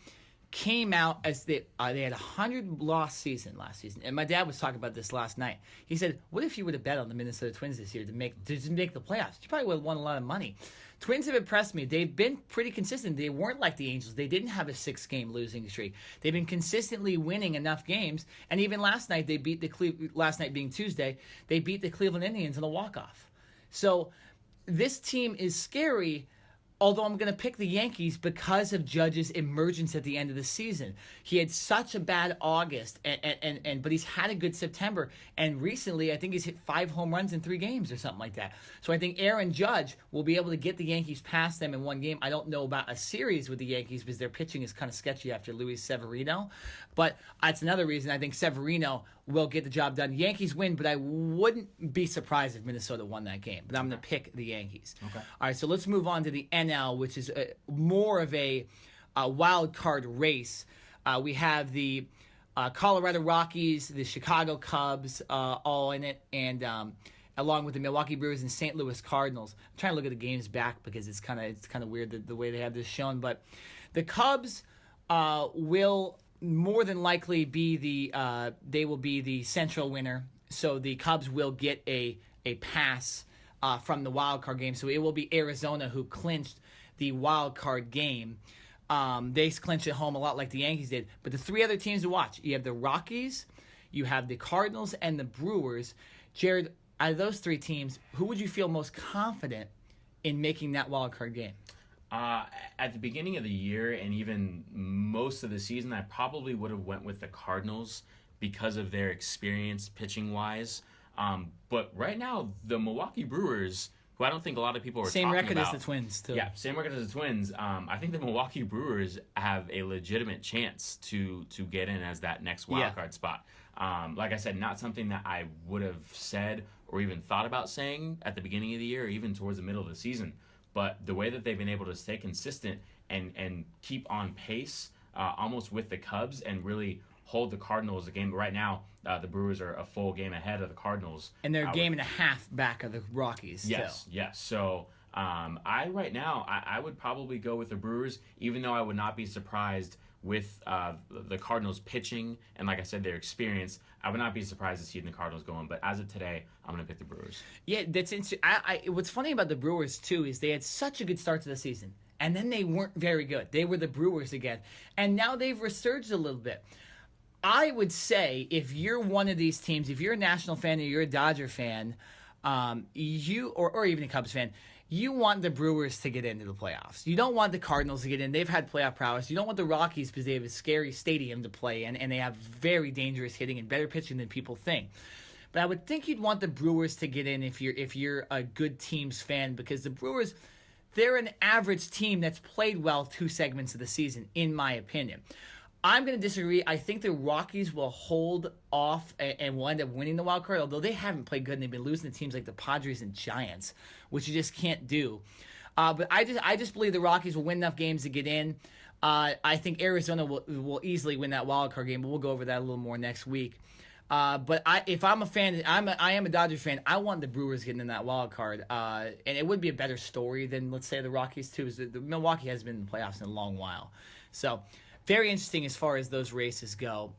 B: came out as they had a 100-loss season last season. And my dad was talking about this last night. He said, what if you would have bet on the Minnesota Twins this year to make the playoffs? You probably would have won a lot of money. Twins have impressed me. They've been pretty consistent. They weren't like the Angels. They didn't have a 6-game losing streak. They've been consistently winning enough games. And even last night, they beat last night being Tuesday, they beat the Cleveland Indians in a walk-off. So this team is scary, although I'm going to pick the Yankees because of Judge's emergence at the end of the season. He had such a bad August, but he's had a good September. And recently, I think he's hit 5 home runs in 3 games or something like that. So I think Aaron Judge will be able to get the Yankees past them in one game. I don't know about a series with the Yankees because their pitching is kind of sketchy after Luis Severino. But that's another reason I think Severino will get the job done. Yankees win, but I wouldn't be surprised if Minnesota won that game. But I'm going to pick the Yankees.
A: Okay.
B: All right, so let's move on to the NL, which is more of a wild card race. We have the Colorado Rockies, the Chicago Cubs all in it, and along with the Milwaukee Brewers and St. Louis Cardinals. I'm trying to look at the games back because it's kind of weird the way they have this shown. But the Cubs will more than likely be the central winner. So the Cubs will get a pass from the wild card game. So it will be Arizona who clinched the wild card game. They clinched at home a lot like the Yankees did. But the 3 other teams to watch, you have the Rockies, you have the Cardinals, and the Brewers. Jared, out of those 3 teams, who would you feel most confident in making that wild card game?
A: At the beginning of the year and even most of the season, I probably would have went with the Cardinals because of their experience pitching-wise. But right now, the Milwaukee Brewers, who I don't think a lot of people are
B: same
A: talking
B: record
A: about,
B: as the Twins, too.
A: Yeah, same record as the Twins. I think the Milwaukee Brewers have a legitimate chance to get in as that next wild card spot. Like I said, not something that I would have said or even thought about saying at the beginning of the year or even towards the middle of the season. But the way that they've been able to stay consistent and keep on pace almost with the Cubs and really hold the Cardinals a game. Right now, the Brewers are a full game ahead of the Cardinals.
B: And they're a game and a half back of the Rockies.
A: Yes. So I would probably go with the Brewers, even though I would not be surprised with the Cardinals pitching and, like I said, their experience. I would not be surprised to see the Cardinals going, but as of today, I'm going to pick the Brewers.
B: Yeah, that's interesting. What's funny about the Brewers, too, is they had such a good start to the season, and then they weren't very good. They were the Brewers again, and now they've resurged a little bit. I would say if you're one of these teams, if you're a National fan or you're a Dodger fan, or even a Cubs fan, you want the Brewers to get into the playoffs. You don't want the Cardinals to get in. They've had playoff prowess. You don't want the Rockies because they have a scary stadium to play in, and they have very dangerous hitting and better pitching than people think. But I would think you'd want the Brewers to get in if you're a good team's fan, because the Brewers, they're an average team that's played well 2 segments of the season, in my opinion. I'm going to disagree. I think the Rockies will hold off and will end up winning the wild card, although they haven't played good and they've been losing to teams like the Padres and Giants, which you just can't do. But I just believe the Rockies will win enough games to get in. I think Arizona will easily win that wild card game, but we'll go over that a little more next week. But if I'm a fan, I am a Dodgers fan. I want the Brewers getting in that wild card, and it would be a better story than, let's say, the Rockies too. The Milwaukee has been in the playoffs in a long while, so very interesting as far as those races go.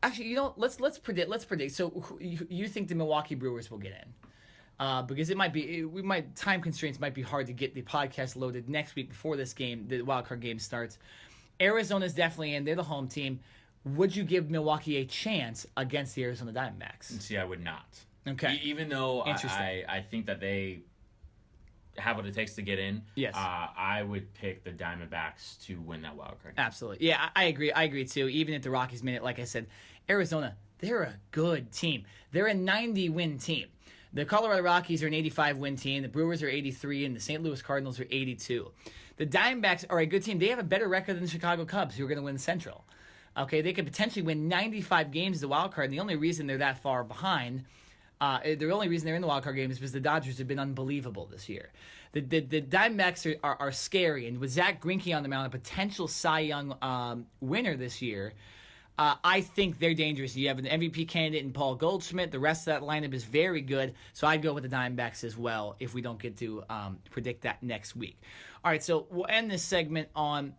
B: Actually, let's predict. Let's predict. So you think the Milwaukee Brewers will get in? Because it might be, time constraints might be hard to get the podcast loaded next week before this game, the wild card game starts. Arizona's definitely in. They're the home team. Would you give Milwaukee a chance against the Arizona Diamondbacks?
A: See, I would not.
B: Okay.
A: Even though I think that they have what it takes to get in,
B: yes,
A: I would pick the Diamondbacks to win that wild card.
B: Absolutely. Yeah, I agree. I agree too. Even if the Rockies made it, like I said, Arizona, they're a good team. They're a 90-win team. The Colorado Rockies are an 85-win team. The Brewers are 83, and the St. Louis Cardinals are 82. The Diamondbacks are a good team. They have a better record than the Chicago Cubs, who are going to win the Central. Okay, they could potentially win 95 games as the wild card, and the only reason they're that far behind, the only reason they're in the wild card game is because the Dodgers have been unbelievable this year. The Diamondbacks are scary, and with Zach Greinke on the mound, a potential Cy Young winner this year, I think they're dangerous. You have an MVP candidate in Paul Goldschmidt. The rest of that lineup is very good, so I'd go with the Diamondbacks as well if we don't get to predict that next week. All right, so we'll end this segment on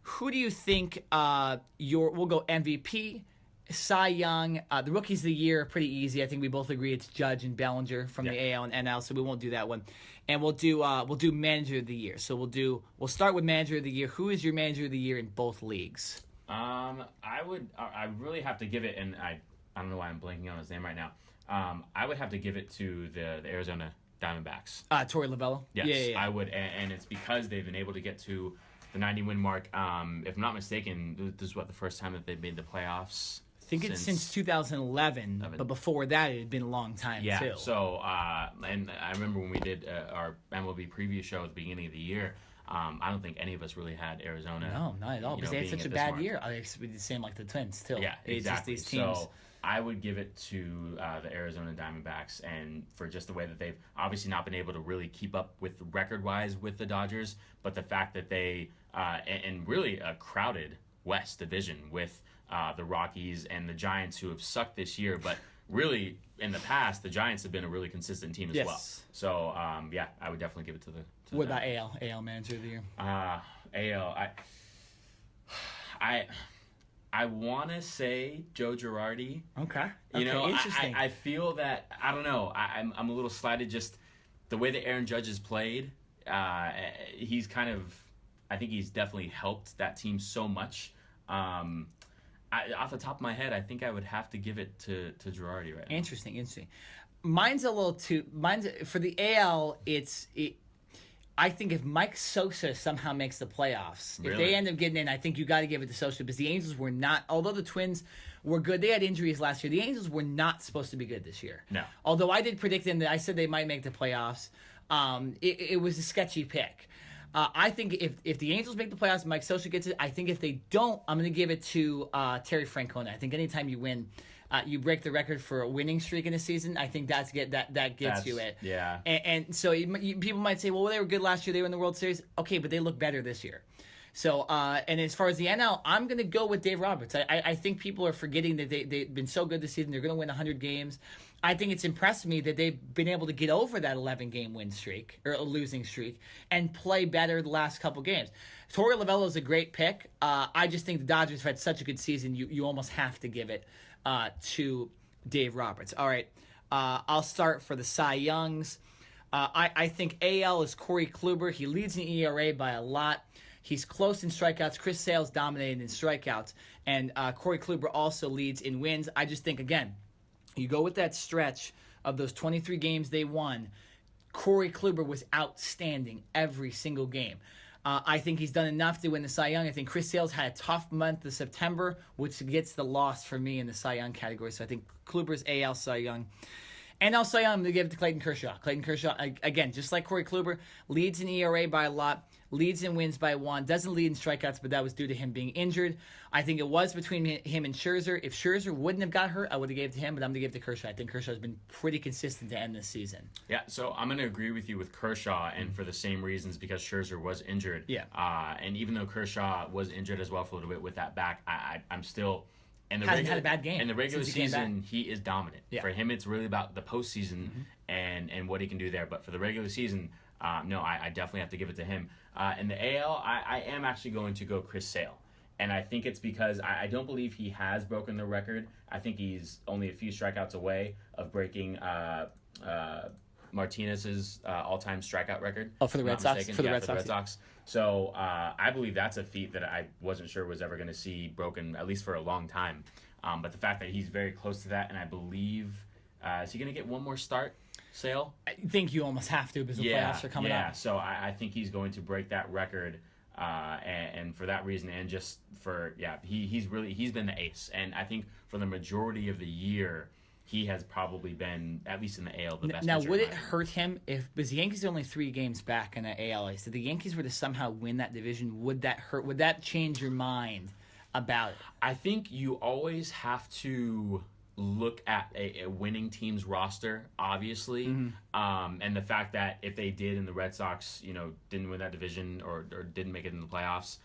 B: who do you think we'll go MVP, Cy Young, the rookies of the year are pretty easy. I think we both agree it's Judge and Bellinger from the AL and NL, so we won't do that one. And we'll do manager of the year. So we'll start with manager of the year. Who is your manager of the year in both leagues?
A: I really have to give it, and I don't know why I'm blanking on his name right now. I would have to give it to the Arizona Diamondbacks.
B: Torey Lovullo?
A: Yes,
B: Yeah.
A: I would, and it's because they've been able to get to the 90-win mark. If I'm not mistaken, this is the first time that they've made the playoffs?
B: I think it's since 2011, but before that it had been a long time too.
A: Yeah, so, and I remember when we did our MLB preview show at the beginning of the year, I don't think any of us really had Arizona.
B: No, not at all, because they had such a bad year. It's the same like the Twins, still.
A: Yeah, exactly.
B: It's just these teams.
A: So I would give it to the Arizona Diamondbacks, and for just the way that they've obviously not been able to really keep up with record-wise with the Dodgers, but the fact that they, and really a crowded West division with the Rockies and the Giants, who have sucked this year, but really in the past the Giants have been a really consistent team as well. So I would definitely give it to the.
B: What about AL manager of the year?
A: AL, I want to say Joe Girardi.
B: Okay.
A: You know,
B: interesting.
A: I feel that, I don't know, I'm a little slighted just the way that Aaron Judge has played. He's kind of, I think he's definitely helped that team so much. Off the top of my head, I think I would have to give it to Girardi right now.
B: Interesting. Mine's a little too. For the AL. I think if Mike Sosa somehow makes the playoffs, if they end up getting in, I think you got to give it to Sosa, because the Angels were not. Although the Twins were good, they had injuries last year. The Angels were not supposed to be good this year.
A: No.
B: Although I did predict them, that I said they might make the playoffs. It was a sketchy pick. I think if the Angels make the playoffs, Mike Sosa gets it. I think if they don't, I'm going to give it to Terry Francona. I think anytime you win, you break the record for a winning streak in a season. I think that gets you it.
A: Yeah.
B: And so people might say, well, they were good last year. They were in the World Series. Okay, but they look better this year. So, and as far as the NL, I'm going to go with Dave Roberts. I think people are forgetting that they've been so good this season. They're going to win 100 games. I think it's impressed me that they've been able to get over that 11-game win streak, or a losing streak, and play better the last couple games. Torey Lovullo is a great pick. I just think the Dodgers have had such a good season, you almost have to give it to Dave Roberts. All right, I'll start for the Cy Youngs. I think AL is Corey Kluber. He leads in ERA by a lot. He's close in strikeouts. Chris Sale's dominated in strikeouts. And Corey Kluber also leads in wins. I just think, again, you go with that stretch of those 23 games they won, Corey Kluber was outstanding every single game. I think he's done enough to win the Cy Young. I think Chris Sale's had a tough month of September, which gets the loss for me in the Cy Young category. So I think Kluber's AL Cy Young. And also, I'm going to give it to Clayton Kershaw. Clayton Kershaw, again, just like Corey Kluber, leads in ERA by a lot, leads in wins by 1, doesn't lead in strikeouts, but that was due to him being injured. I think it was between him and Scherzer. If Scherzer wouldn't have got hurt, I would have gave it to him, but I'm going to give it to Kershaw. I think Kershaw's been pretty consistent to end this season.
A: Yeah, so I'm going to agree with you with Kershaw, and for the same reasons, because Scherzer was injured.
B: Yeah.
A: And even though Kershaw was injured as well for a little bit with that back, I'm still... And the
B: Hasn't had a bad game
A: in the regular
B: since he came
A: season, he is dominant.
B: Yeah.
A: For him, it's really about the postseason and what he can do there. But for the regular season, no, I definitely have to give it to him. In the AL, I am actually going to go Chris Sale. And I think it's because I don't believe he has broken the record. I think he's only a few strikeouts away of breaking Martinez's all-time strikeout record.
B: Oh, for the Red Sox?
A: For the Red Sox. So I believe that's a feat that I wasn't sure was ever going to see broken, at least for a long time. But the fact that he's very close to that, and I believe, is he going to get one more start, Sale?
B: I think you almost have to because the playoffs are coming up.
A: Yeah, so I think he's going to break that record. And for that reason, and just for, he's been the ace. And I think for the majority of the year, he has probably been, at least in the AL, the best.
B: Now,
A: pitcher
B: would it hurt him because the Yankees are only 3 games back in the AL East? If the Yankees were to somehow win that division, would that hurt? Would that change your mind about it?
A: I think you always have to look at a winning team's roster, obviously, and the fact that if they did and the Red Sox, didn't win that division or didn't make it in the playoffs,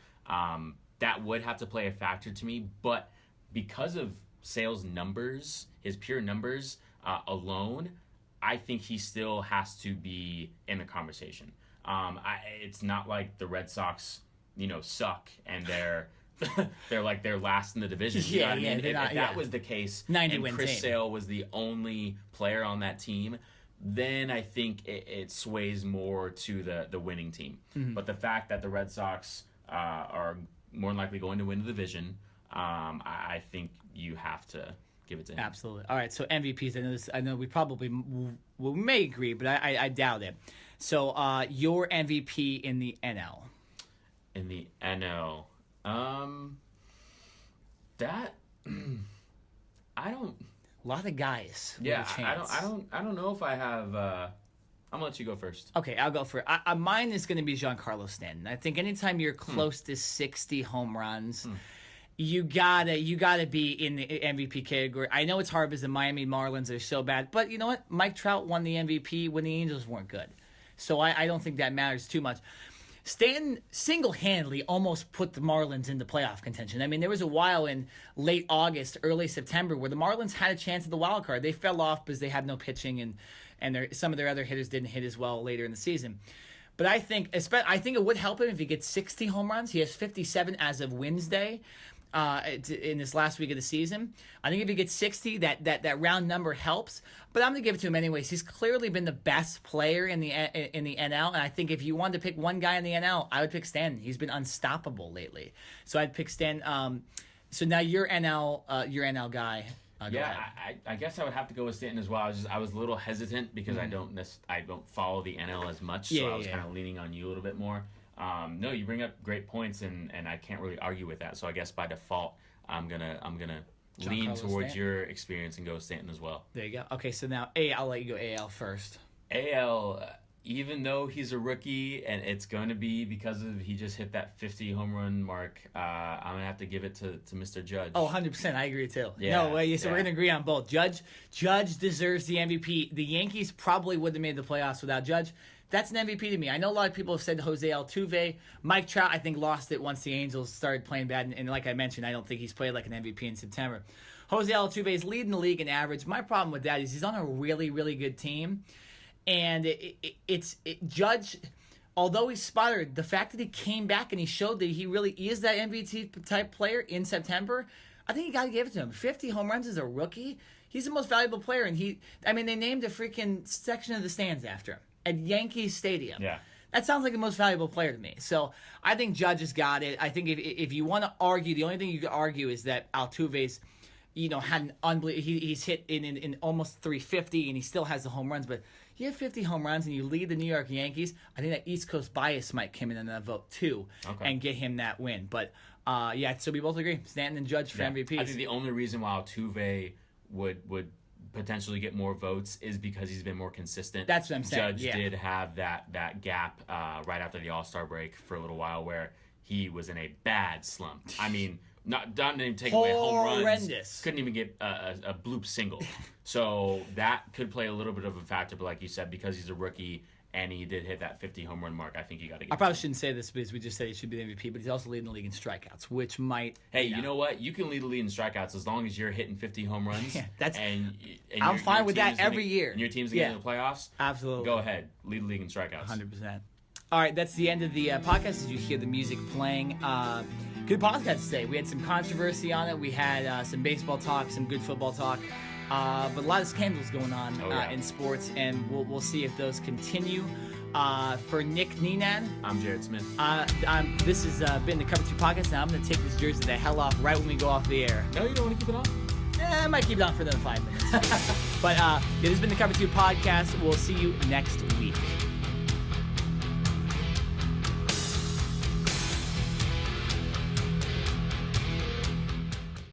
A: that would have to play a factor to me. But because of Sale's numbers, his pure numbers alone, I think he still has to be in the conversation. It's not like the Red Sox, suck and they're they're last in the division. You know what I mean? If that was the case, and Chris Sale was the only player on that team, then I think it sways more to the winning team. But the fact that the Red Sox are more than likely going to win the division, I think you have to give it to him.
B: Absolutely. All right, so MVPs. I know we probably we may agree, but I doubt it. So your MVP in the NL.
A: In the NL. That I don't.
B: A lot of guys.
A: Yeah, I don't know if I have. I'm gonna let you go first.
B: Okay, I'll go for it. Mine is going to be Giancarlo Stanton. I think anytime you're close to 60 home runs, you gotta be in the MVP category. I know it's hard because the Miami Marlins are so bad, but you know what? Mike Trout won the MVP when the Angels weren't good, so I don't think that matters too much. Stanton single-handedly almost put the Marlins into playoff contention. I mean, there was a while in late August, early September where the Marlins had a chance at the wild card. They fell off because they had no pitching, and some of their other hitters didn't hit as well later in the season. But I think it would help him if he gets 60 home runs. He has 57 as of Wednesday in this last week of the season. I think if he gets 60, that round number helps. But I'm going to give it to him anyways. He's clearly been the best player in the NL, and I think if you wanted to pick one guy in the NL, I would pick Stanton. He's been unstoppable lately, so I'd pick Stanton. So now your NL guy.
A: I guess I would have to go with Stanton as well. I was a little hesitant because I don't follow the NL as much, so I was kind of leaning on you a little bit more. No, you bring up great points, and I can't really argue with that. So I guess by default, I'm gonna lean towards your experience and go Stanton as well.
B: There you go. Okay, so now I'll let you go AL first.
A: AL, even though he's a rookie, and it's going to be because he just hit that 50 home run mark, I'm going to have to give it to Mr. Judge.
B: Oh, 100%. I agree, too.
A: Yeah,
B: we're going to agree on both. Judge deserves the MVP. The Yankees probably wouldn't have made the playoffs without Judge. That's an MVP to me. I know a lot of people have said Jose Altuve. Mike Trout, I think, lost it once the Angels started playing bad. And like I mentioned, I don't think he's played like an MVP in September. Jose Altuve is leading the league in average. My problem with that is he's on a really, really good team. And Judge, although he's sputtered, the fact that he came back and he showed that he really is that MVP type player in September, I think you got to give it to him. 50 home runs as a rookie. He's the most valuable player. And they named a freaking section of the stands after him at Yankee Stadium.
A: Yeah.
B: That sounds like the most valuable player to me. So I think Judge has got it. I think if you want to argue, the only thing you could argue is that Altuve's, had an unbelievable. He's hit in almost 350, and he still has the home runs. But you have 50 home runs, and you lead the New York Yankees. I think that East Coast bias might come in on that vote too, and get him that win. But so we both agree, Stanton and Judge for MVP.
A: I think the only reason why Altuve would potentially get more votes is because he's been more consistent.
B: That's what I'm saying.
A: Judge did have that gap right after the All-Star break for a little while where he was in a bad slump. I mean, not even take away home runs.
B: Horrendous.
A: Couldn't even get a bloop single. So that could play a little bit of a factor. But like you said, because he's a rookie and he did hit that 50 home run mark, I think you got to get.
B: I probably shouldn't say this because we just said he should be the MVP, but he's also leading the league in strikeouts, which might.
A: Hey, you know what? You can lead the league in strikeouts as long as you're hitting 50 home runs.
B: Yeah,
A: and
B: I'm fine with that every year.
A: And your team's getting in the playoffs.
B: Absolutely.
A: Go ahead, lead the league in strikeouts.
B: 100%. All right, that's the end of the podcast. As you hear the music playing. Good podcast today. We had some controversy on it. We had some baseball talk, some good football talk, but a lot of scandals going on in sports, and we'll see if those continue. For Nick Neenan,
A: I'm Jared Smith.
B: This has been the Cover 2 podcast. Now I'm going to take this jersey the hell off right when we go off the air.
A: No, you don't want to keep it on?
B: I might keep it on for another 5 minutes. But it has been the Cover 2 podcast. We'll see you next week.